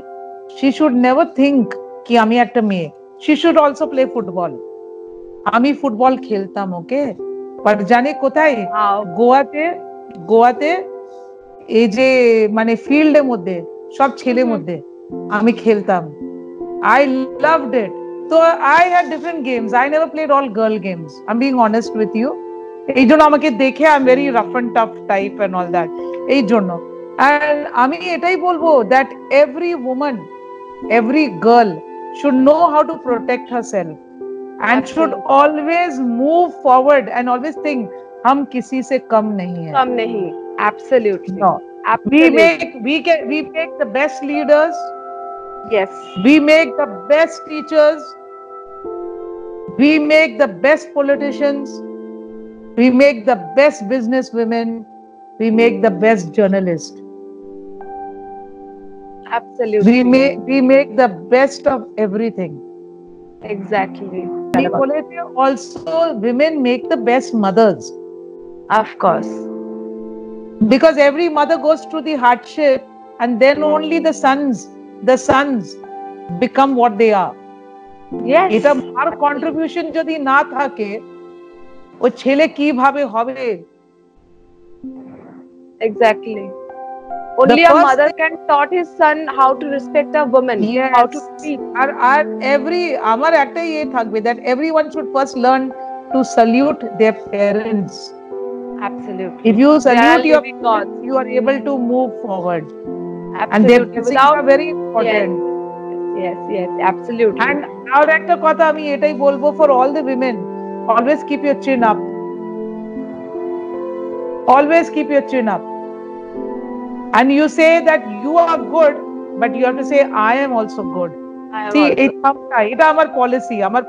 she should never think কি আমি একটা মেয়ে, she should also play football। আমি ফুটবল খেলতাম, ওকে, বাট জানে কোথায়, গোয়াতে এই যে মানে ফিল্ডের মধ্যে সব ছেলের মধ্যে আমি খেলতাম, I loved it। তো I had different games, I never played all girl games, I'm being honest with you। এই জন্য আমাকে দেখে I'm very rough and tough type and all that, এই জন্য। and আমি এটাই বলবো that every woman, every girl should know how to protect herself and should always move forward and always think hum kisi se kam nahi hai, absolutely no, we make the best leaders, yes, we make the best teachers, we make the best politicians, we make the best business women, we make the best journalists, absolutely, we make the best of everything, exactly। also women make the best mothers। Of course. Because every mother goes through the hardship, and then only the sons become what they are. Yes. এটা মার contribution যদি না থাকে, ও ছেলে কিভাবে হবে? Exactly. Only a mother can taught his son how to respect a woman, yes, how to speak. আর আমার একটাই থাকবে, that everyone should first learn to salute their parents. Absolutely. If you salute your parents, you are able to move forward. Absolutely. And their blessings are very important. Yes, absolutely. And আর একটা কথা আমি এটাই বলবো, for all the women, always keep your chin up. Always keep your chin up. And you say that you are good, but you have to say I am also good. See, এটা আমার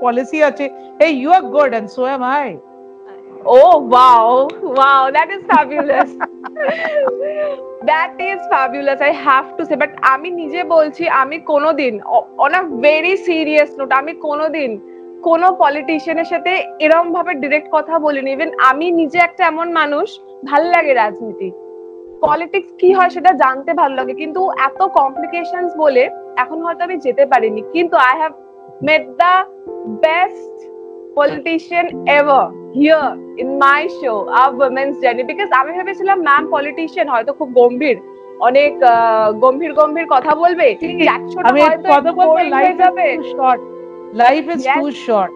policy আছে, hey, you are good and so am I. Oh wow, that is fabulous. That is fabulous, I have to say. But আমি নিজে বলছি, আমি কোনোদিন on a very serious note, আমি কোনোদিন কোনো পলিটিশিয়ানের সাথে এরকম ভাবে ডিরেক্ট কথা বলিনি। ইভেন আমি নিজে একটা এমন মানুষ, ভাল লাগে রাজনীতি, পলিটিক্স কি হয় সেটা জানতে ভালো লাগে, কিন্তু এত কমপ্লিকেশনস বলে এখন হয়তো আমি যেতে পারিনি। কিন্তু I have mate the best politician ever here in my show, our women's journey, because আমি ভেবেছিলাম ম্যাম পলিটিশিয়ান হয়তো খুব গম্ভীর, অনেক গম্ভীর কথা বলবে, আমি কথা বলবো, life is too short,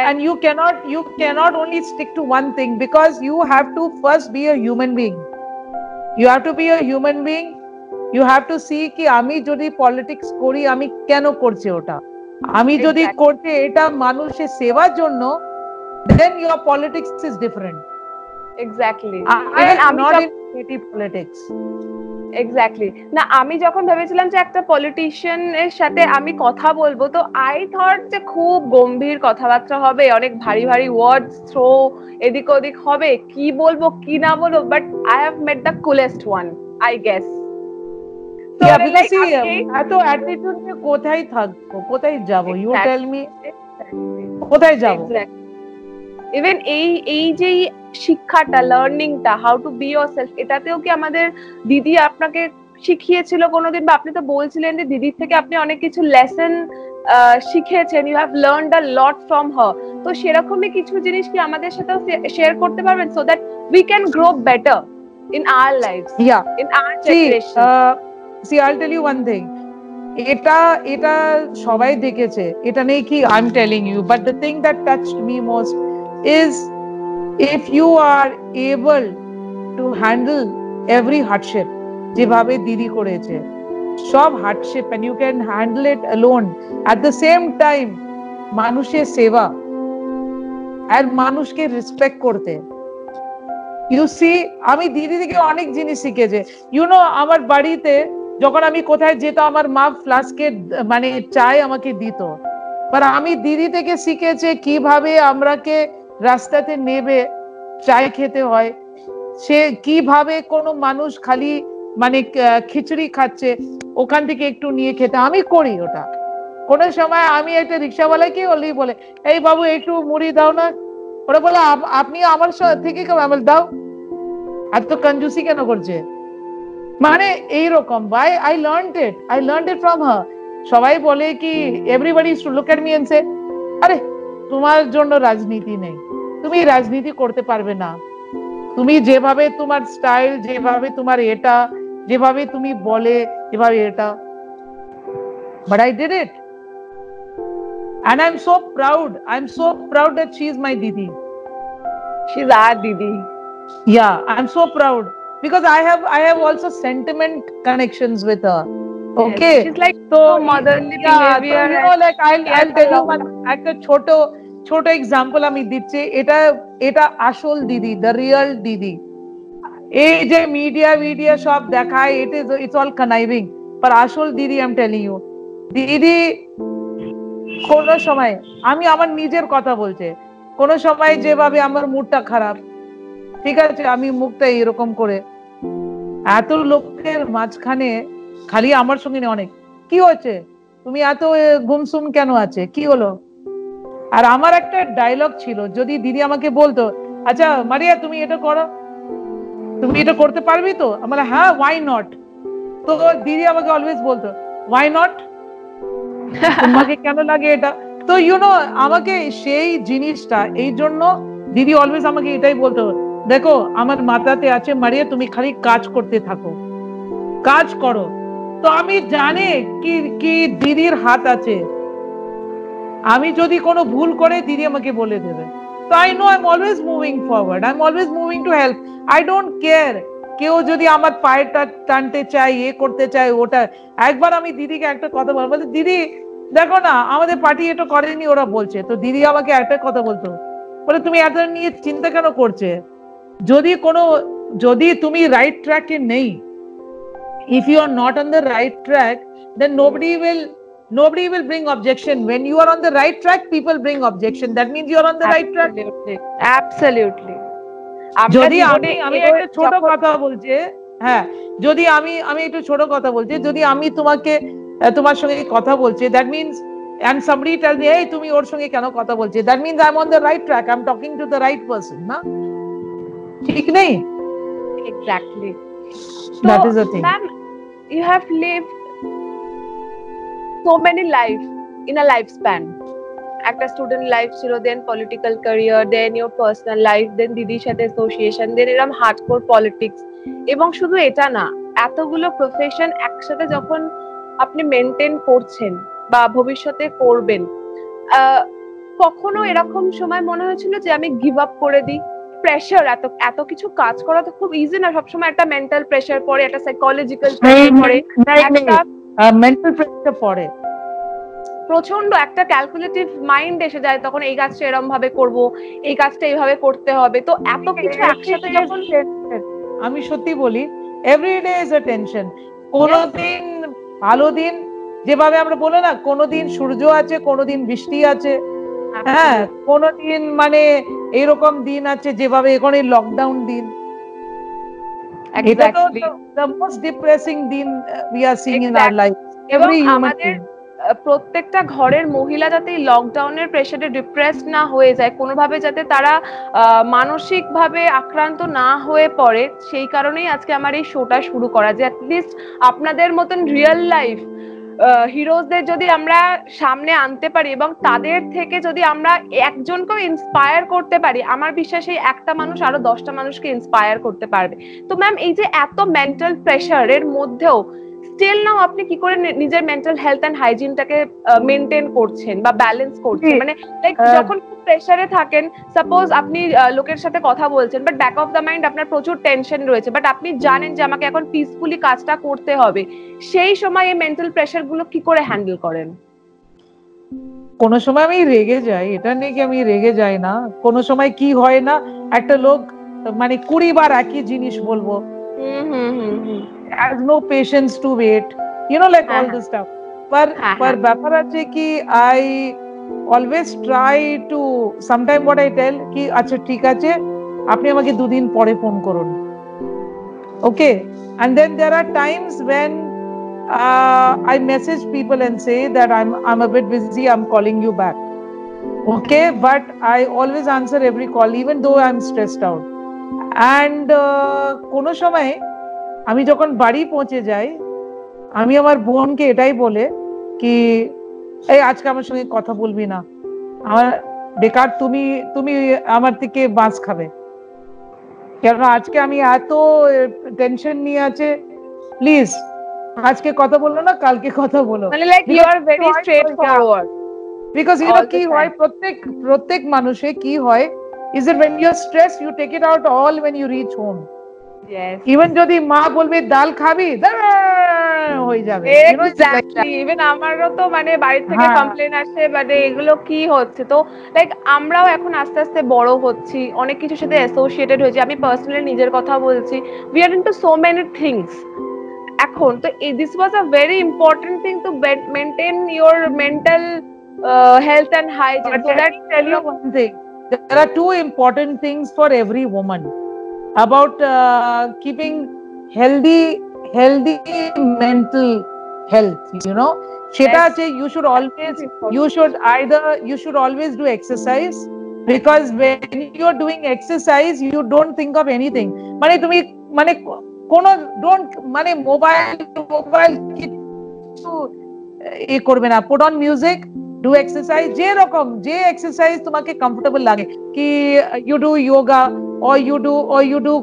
and you cannot only stick to one thing, because you have to first be a human being. You have to be a human being. You have to see কি আমি যদি politics করি আমি কেন করছি ওটা, আমি যদি করতে এটা মানুষের সেবার জন্য, then your politics is different. Exactly. I am not in petty politics. Exactly. না আমি যখন ভেবেছিলাম যে একটা পলিটিশিয়ানের সাথে আমি কথা বলবো, তো আই থট যে খুব গম্ভীর কথাবার্তা হবে, অনেক ভারী ওয়ার্ডস থ্রো এদিক ওদিক হবে, কি বলবো কি না বলবো, but I have mate the coolest one, I guess. এত অ্যাটিটিউড নিয়ে কোথায় থাকবো, কোথায় যাবো, ইউ টেল মি, কোথায় যাবো? ইভেন এই যে শিক্ষাটা, লার্নিংটা, হাউ টু বি ইয়োরসেলফ, এটাতেও কি আমাদের দিদি আপনাকে শিখিয়েছিল কোনোদিন, বা আপনি তো বলছিলেন যে দিদির থেকে আপনি অনেক কিছু লেসন শিখেছেন, you have learned a lot from her, তো সেরকমই কিছু জিনিস কি আমাদের সাথে শেয়ার করতে পারবেন, so that we can grow better in our lives, in our generation? See, I'll tell you one thing. এটা সবাই দেখেছে, এটা নেই কি I'm telling you, but the thing that touched me most is if you are able to handle every hardship, যেভাবে দিদি করেছে সব hardship, and you can handle it alone, at the same time মানুষের সেবা আর মানুষকে রেসপেক্ট করতে, you C, আমি দিদি থেকে অনেক জিনিস শিখেছে। ইউ নো, আমার বাড়িতে যখন আমি কোথায় যেতাম, আমার মা ফ্লাস্কে মানে চাই আমাকে দিত, বাট আমি দিদি থেকে শিখেছে কিভাবে আমরাকে রাস্তাতে নেবে চাই খেতে হয়, সে কিভাবে কোনো মানুষ খালি মানে খিচুড়ি খাচ্ছে ওখান থেকে একটু নিয়ে খেতে, আমি করি ওটা। কোনো সময় আমি একটা রিক্সাওয়ালাকে বলে এই বাবু একটু মুড়ি দাও না, ওরা বলে আপনি আমার থেকে আমার দাও, এত কঞ্জুসি কেন করছে, মানে এইরকম। ভাই I learned it from her. সবাই বলে কি everybody used to look at me and say, আরে তোমার জন্য রাজনীতি নেই, তুমি রাজনীতি করতে পারবে না, তুমি যেভাবে তোমার স্টাইল, যেভাবে তোমার এটা, যেভাবে তুমি বলে, যেভাবে এটা, but I did it and I'm so proud that she is my didi. She's our didi. Yeah, I'm so proud because I have also sentiment connections with her. Okay, yes, she's like so motherly behavior. You know, like I'll tell you one একটা ছোট example আমি দিচ্ছি, এটা আসল দিদি, the real দিদি। এই যে মিডিয়া সব দেখায়, it's all conniving, but আসল দিদি I'm telling you, দিদি কোন সময়, আমি আমার নিজের কথা বলছে, কোন সময় যেভাবে আমার মুডটা খারাপ, ঠিক আছে, আমি মুখটা এরকম করে এত লোকের মাঝখানে খালি আমার সঙ্গে অনেক কি হয়েছে, তুমি এত গুমসুম কেন আছে, কি হলো? আর আমার একটা ডায়লগ ছিল, যদি দিদি আমাকে বলতো আচ্ছা মারিয়া তুমি এটা করো, তুমি এটা করতে পারবি তো? আমরা হ্যাঁ ওয়াই নট। তো দিদি আমাকে অলওয়েজ বলতো ওয়াই নট, তোমাকে কেন লাগে এটা? তো আমাকে সেই জিনিসটা এই জন্য দিদি অলওয়েজ আমাকে এটাই বলতো, দেখো আমার মাথাতে আছে মারিয়া তুমি খালি কাজ করতে থাকো, কাজ করো। তো আমি জানি কি কি দিদির হাত আছে, আমি যদি কোনো ভুল করে দিদি আমাকে বলে দেবে। তো I know I am always moving forward, I am always moving to help. I don't care কেউ যদি আমার পায়েটা টানতে চায়, এ করতে চায় ওটা। একবার আমি দিদিকে একটা কথা বলবো, দিদি দেখো না আমাদের পার্টি এটা করেনি ওরা বলছে। তো দিদি আমাকে একটা কথা বলতো, বলে তুমি এত নিয়ে চিন্তা কেন করছে? যদি তুমি রাইট ট্র্যাকে নেই, if you are not on the right track, then nobody will bring objection. When you are on the right track, people bring objection. That means you are on the right track. Absolutely. যদি আমি একটা ছোট কথা বলছি, হ্যাঁ যদি আমি একটু ছোট কথা বলছি, যদি আমি তোমার সঙ্গে কথা বলছি, that means and somebody tells me hey তুমি ওর সঙ্গে কেন কথা বলছো, that means I'm on the right track, I'm talking to the right person, না? ঠিক নেই? Exactly. That is the thing. Ma'am, you have lived so many life in a lifespan. একটা student life ছিল, then political career, then your personal life, then দিদির সাথে association, দেন এরকম hardcore politics. এবং শুধু এটা না, এতগুলো প্রফেশন একসাথে যখন আপনি মেনটেন করছেন বা ভবিষ্যতে করবেন, কখনো এরকম সময় মনে হয়েছিল যে আমি গিভ আপ করে দিই? প্রেশার, এত কিছু কাজ করা তো খুব ইজি না, সবসময় একটা মেন্টাল প্রেশার পড়ে, একটা সাইকোলজিক্যাল প্রেশার পড়ে, একটা মেন্টাল প্রেশার পড়ে, প্রচন্ড একটা ক্যালকুলেটিভ মাইন্ড এসে যায় তখন, এই কাজটা এরকম ভাবে করব, এই কাজটা এইভাবে করতে হবে। তো এত কিছু একসাথে যখন, আমি সত্যি বলি এভরিডে ইজ আ টেনশন। কোনদিন ভালো দিন, যেভাবে আমরা বলে না কোনদিন সূর্য আছে, কোনদিন বৃষ্টি আছে, হ্যাঁ কোনদিন মানে এরকম দিন আছে যেভাবে এখন এই লকডাউন দিন, এটা তো the most depressing দিন we are seeing in our life. এবং আমাদের প্রত্যেকটা ঘরের মহিলা যাতে এই লকডাউনের প্রেসারে ডিপ্রেস না হয়ে যায়, কোনোভাবে যাতে তারা মানসিক ভাবে আক্রান্ত না হয়ে পড়ে, সেই কারণেই আজকে আমার এই শোটা শুরু করা, যে অ্যাটলিস্ট আপনাদের মতন রিয়েল লাইফ হিরোজদের যদি আমরা সামনে আনতে পারি এবং তাদের থেকে যদি আমরা একজনকেও ইন্সপায়ার করতে পারি, আমার বিশ্বাস এই একটা মানুষ আরো 10টা মানুষকে ইন্সপায়ার করতে পারবে। তো ম্যাম, এই যে এত মেন্টাল প্রেশারের মধ্যেও স্টিল নাও আপনি কি করে নিজের মেন্টাল হেলথ এন্ড হাইজিনটাকে মেনটেন করছেন বা ব্যালেন্স করছেন? মানে লাইক যখন খুব প্রেসারে থাকেন, সাপোজ আপনি লোকের সাথে কথা বলছেন, but back of the mind আপনার প্রচুর টেনশন রয়েছে, বাট আপনি জানেন যে আমাকে এখন পিসফুলি কাজটা করতে হবে, সেই সময় এই মেন্টাল প্রেসার গুলো কি করে হ্যান্ডেল করেন? কোন সময় আমি রেগে যাই, এটা নিয়ে কি আমি রেগে যাই না। কোন সময় কি হয় না, একটা লোক মানে 20 বার একই জিনিস বলবো, has no patience to wait, like all this stuff. पर ব্যাপার আছে কি I always try to sometime what I tell কি আচ্ছা ঠিক আছে আপনি আমাকে 2 দিন পরে ফোন করুন, okay? And then there are times when I message people and say that I'm a bit busy, I'm calling you back, okay? But I always answer every call even though I'm stressed out. And কোনো সময় আমি যখন বাড়ি পৌঁছে যাই, আমি আমার বোনকে এটাই বলে কি এই আজকে আমার সঙ্গে কথা বলবি না, আমার বেকার তুমি আমার থেকে বাঁশ খাবে, কারণ আজকে আমি এত টেনশন নিয়ে আছে, প্লিজ আজকে কথা বলো না, কালকে কথা বলো। মানে like you are very straightforward, because কি হয় প্রত্যেক মানুষে কি হয় is that when you're stressed you take it out all when you reach home. Yes. Even যদি মা বলবে ডাল খাবি হয়ে যাবে, ইভেন আমারও তো মানে বাড়ি থেকে কমপ্লেন আসে, মানে এগুলো কি হচ্ছে। তো লাইক আমরাও এখন আস্তে আস্তে বড় হচ্ছি, অনেক কিছুর সাথে অ্যাসোসিয়েটেড হয়েছি। আমি পার্সোনালি নিজের কথা বলছি, we are into so many things এখন। তো this was a very important thing to maintain your mental health and hygiene. So that tell you one thing, there are 2 important things for every woman about keeping healthy mental health, সেটা আছে you should always do exercise because when you're doing exercise you don't think of anything, মানে তুমি মানে কোনো don't মানে mobile কিছু এ করবে না, put on music, do exercise, যে রকম যে এক্সারসাইজ তোমাকে কমফোর্টেবল লাগে, কি you do yoga or you do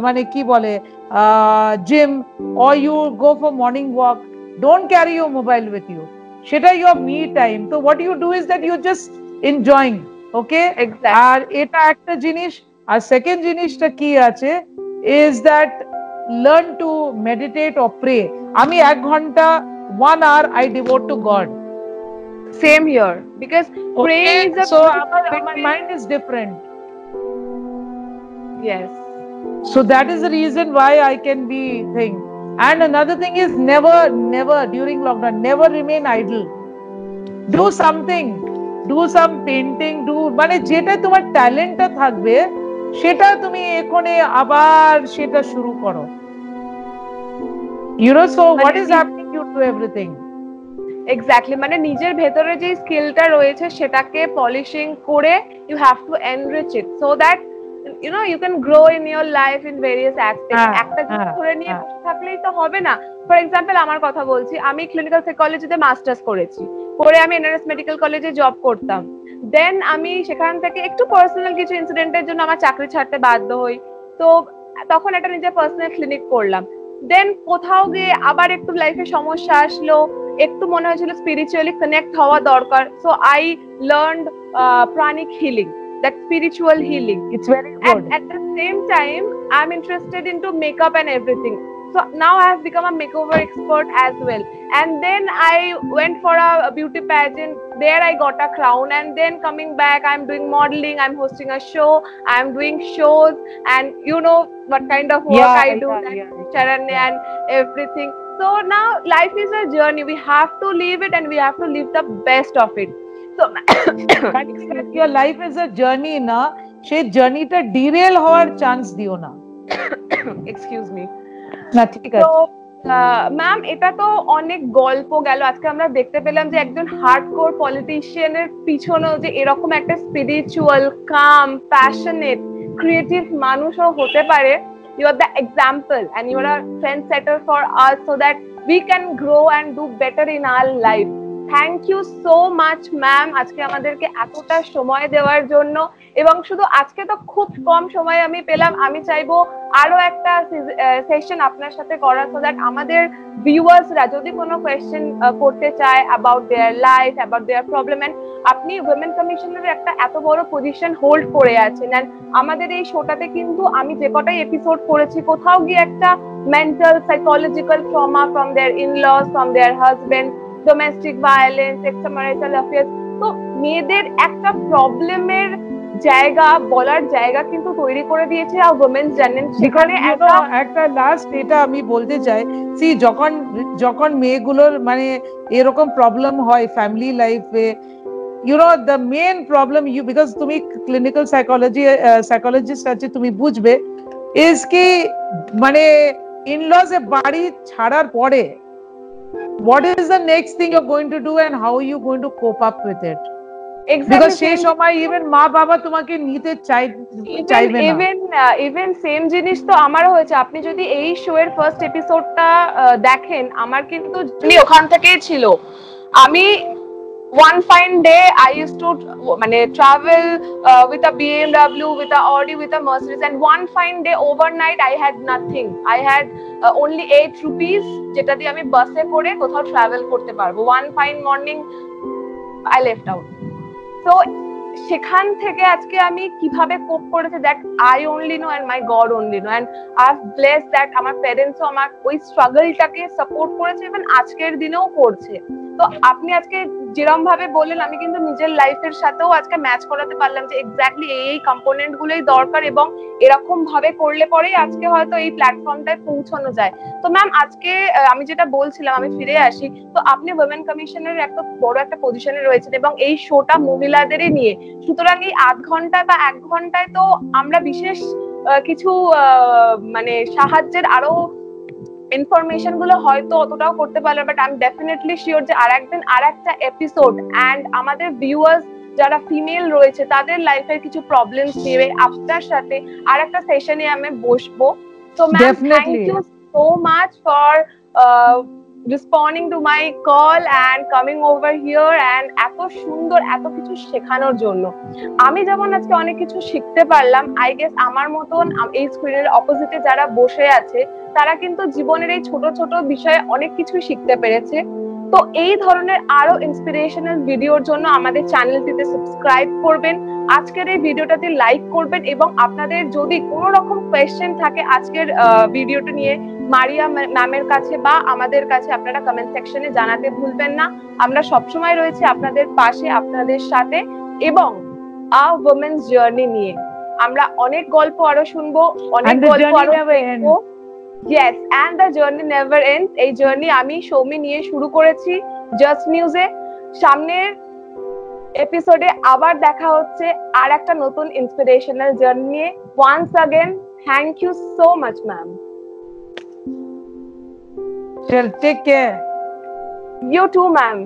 মানে কি বলে gym or you go for morning walk, don't carry your mobile with you, সেটা your me time. So what you do is that you just enjoying, okay? আর এটা একটা জিনিস। আর second জিনিসটা কি আছে is that learn to meditate or pray. আমি 1 ঘন্টা 1 hour I devote to God. Same here, because prayer is a so my mind is different. Yes, so that is the reason why I can be thing. And another thing is never during lockdown never remain idle. Do something, do some painting, do মানে যেটা তোমার ট্যালেন্টটা থাকবে সেটা তুমি এখানে আবার সেটা শুরু করো, you know. So what is happening, you do everything. Exactly, মানে নিজের ভেতরে যে স্কিলটা রয়েছে সেটাকে পলিশিং করে you have to enrich it so that you know you can grow in your life in various aspects. একটা জিনিস ধরে নিয়ে বসে থাকলেই তো হবে না। ফর এক্সাম্পল আমার কথা বলছি, আমি ক্লিনিক্যাল সাইকোলজিতে মাস্টার্স করেছি, পরে আমি এনআরএস মেডিকেল কলেজে জব করতাম। দেন আমি সেখান থেকে একটু পার্সোনাল কিছু ইনসিডেন্টের জন্য আমার চাকরি ছাড়তে বাধ্য হই, তো তখন একটা নিজের পার্সোনাল ক্লিনিক করলাম। দেন কোথাও গিয়ে আবার একটু লাইফে সমস্যা আসলো, একটু মনে হয়েছিল স্পিরিচুয়ালি কানেক্ট হওয়া দরকার, so I learned pranic healing, that spiritual healing. It's very good. At the same time I'm interested into makeup and everything, so now I have become a makeover expert as well. And then I went for a beauty pageant, there I got a crown. And then coming back I'm doing modeling, I'm hosting a show, I'm doing shows, and you know what kind of work I do, Charanya and everything. So now life is a journey, we have to live it and we have to live the best of it. So your life is a journey না, সেই জার্নিটা derail হওয়ার chance দিও না। Excuse me. না ঠিক আছে। তো ম্যাম এটা তো অনেক গল্প গেল, আজকে আমরা দেখতে পেলাম যে একজন হার্ডকোর পলিটিশিয়ানের পিছনেও যে এরকম একটা স্পিরিচুয়াল, কাম, প্যাশনেট, ক্রিয়েটিভ মানুষও হতে পারে। You are the example and you are a trendsetter for us so that we can grow and do better in our life. Thank you so much ma'am, আজকে আমাদেরকে এতটা সময় দেওয়ার জন্য। এবং শুধু আজকে তো খুব কম সময় আমি পেলাম, আমি চাইবো আরো একটা সেশন আপনার সাথে করার, সো দ্যাট আমাদের ভিউয়ার্সরা যদি কোনো কোয়েশ্চেন করতে চায় about their life, about their problem, and আপনি উইমেন কমিশনের একটা এত বড় পজিশন হোল্ড করে আছেন, এন্ড আমাদের এই শোটাতে কিন্তু আমি যে কটাই এপিসোড করেছি কোথাও গিয়ে একটা mental psychological trauma from their in laws, from their husband, domestic violence, extramarital affairs, তো মেয়েদের একটা প্রবলেমের জায়গা, বলার জায়গা কিন্তু তৈরি করে দিয়েছে আর উইমেনস জানেন। সেখানে একটা লাস্ট এটা আমি বলতে চাই, সি যখন মেয়েগুলোর মানে এরকম প্রবলেম হয় ফ্যামিলি লাইফে, you know the main problem you, because তুমি ক্লিনিক্যাল সাইকোলজিস্ট আছে, তুমি বুঝবে is কি মানে ইনলস এ বাড়ি ছাড়ার পরে what is the next thing you're going to do and how are you going to cope up with it? Because সেই সময় ইভেন মা বাবা তোমাকে নিতে চাইবে না। ইভেন সেম জিনিস তো আমারও হয়েছে। আপনি যদি এই শো এর ফার্স্ট এপিসোডটা দেখেন, আমার কিন্তু ওখান থেকেই ছিল। আমি one fine day I used to মানে travel with a BMW, with a Audi, with a Mercedes, and one fine day overnight I had nothing. I had only 8 rupees যেটা দিয়ে আমি বাসে করে কোথাও ট্রাভেল করতে পারবো। One fine morning I left out. So সেখান থেকে আজকে আমি কিভাবে কোপ করেছি, that I only know and my God only know, and I have blessed that আমার প্যারেন্টসও আমার ওই স্ট্রাগলটাকে সাপোর্ট করেছে, ইভেন আজকের দিনেও করছে। তো আপনি আজকে যেরকম ভাবে বললেন, আমি কিন্তু নিজের লাইফের সাথেও আজকে ম্যাচ করাতে পারলাম যে এক্স্যাক্টলি এই কম্পোনেন্ট গুলোই দরকার, এবং এরকম ভাবে করলে পরেই আজকে হয়তো এই প্ল্যাটফর্মটায় পৌঁছানো যায়। তো ম্যাম আজকে আমি যেটা বলছিলাম, আমি ফিরে আসি, তো আপনি উইমেন কমিশনের একটা বড় একটা পজিশনে রয়েছেন এবং এই শোটা মহিলাদেরই নিয়ে, সুতরাং এই 8 ঘন্টা বা 1 ঘন্টায় তো আমরা বিশেষ কিছু মানে সাহায্যের আরো ইনফরমেশন গুলো হয়তো অতটাও করতে পারলাম, but I am definitely sure যে আরেকদিন আরেকটা এপিসোড এন্ড আমাদের ভিউয়ার্স যারা ফিমেল রয়েছে তাদের লাইফের কিছু প্রবলেমস নিয়ে আপনার সাথে আর একটা সেশনে আমি বসবো। তো ma'am, thank you so much for responding to my call and coming over here and এত সুন্দর এত কিছু শেখানোর জন্য। আমি যেমন আজকে অনেক কিছু শিখতে পারলাম, আই গেস আমার মতন এই স্ক্রিনের অপোজিটে যারা বসে আছে তারা কিন্তু জীবনের এই ছোট ছোট বিষয়ে অনেক কিছু শিখতে পেরেছে। তো এই ধরনের আরো ইন্সপিরেশনাল ভিডিওর জন্য আমাদের চ্যানেলটিতে সাবস্ক্রাইব করবেন, আজকের এই ভিডিওটাতে লাইক করবেন, এবং আপনাদের যদি কোনো রকম কোয়েশ্চেন থাকে আজকের ভিডিওটা নিয়ে মারিয়া ম্যামের কাছে বা আমাদের কাছে আপনারা কমেন্ট সেকশনে জানাতে ভুলবেন না। আমরা সবসময় রয়েছি আপনাদের পাশে, আপনাদের সাথে। এবং আ ওমেন্স জার্নি নিয়ে আমরা অনেক গল্প আরো শুনবো, অনেক গল্প আরো দেখবো। Yes, and the journey never ends. এই জার্নি আমি সৌমি নিয়ে শুরু করেছি জাস্ট নিউজে। সামনের এপিসোডে আবার দেখা হচ্ছে আর একটা নতুন ইন্সপিরেশনাল জার্নি নিয়ে। Once again thank you so much ma'am. Take care. You too, ma'am.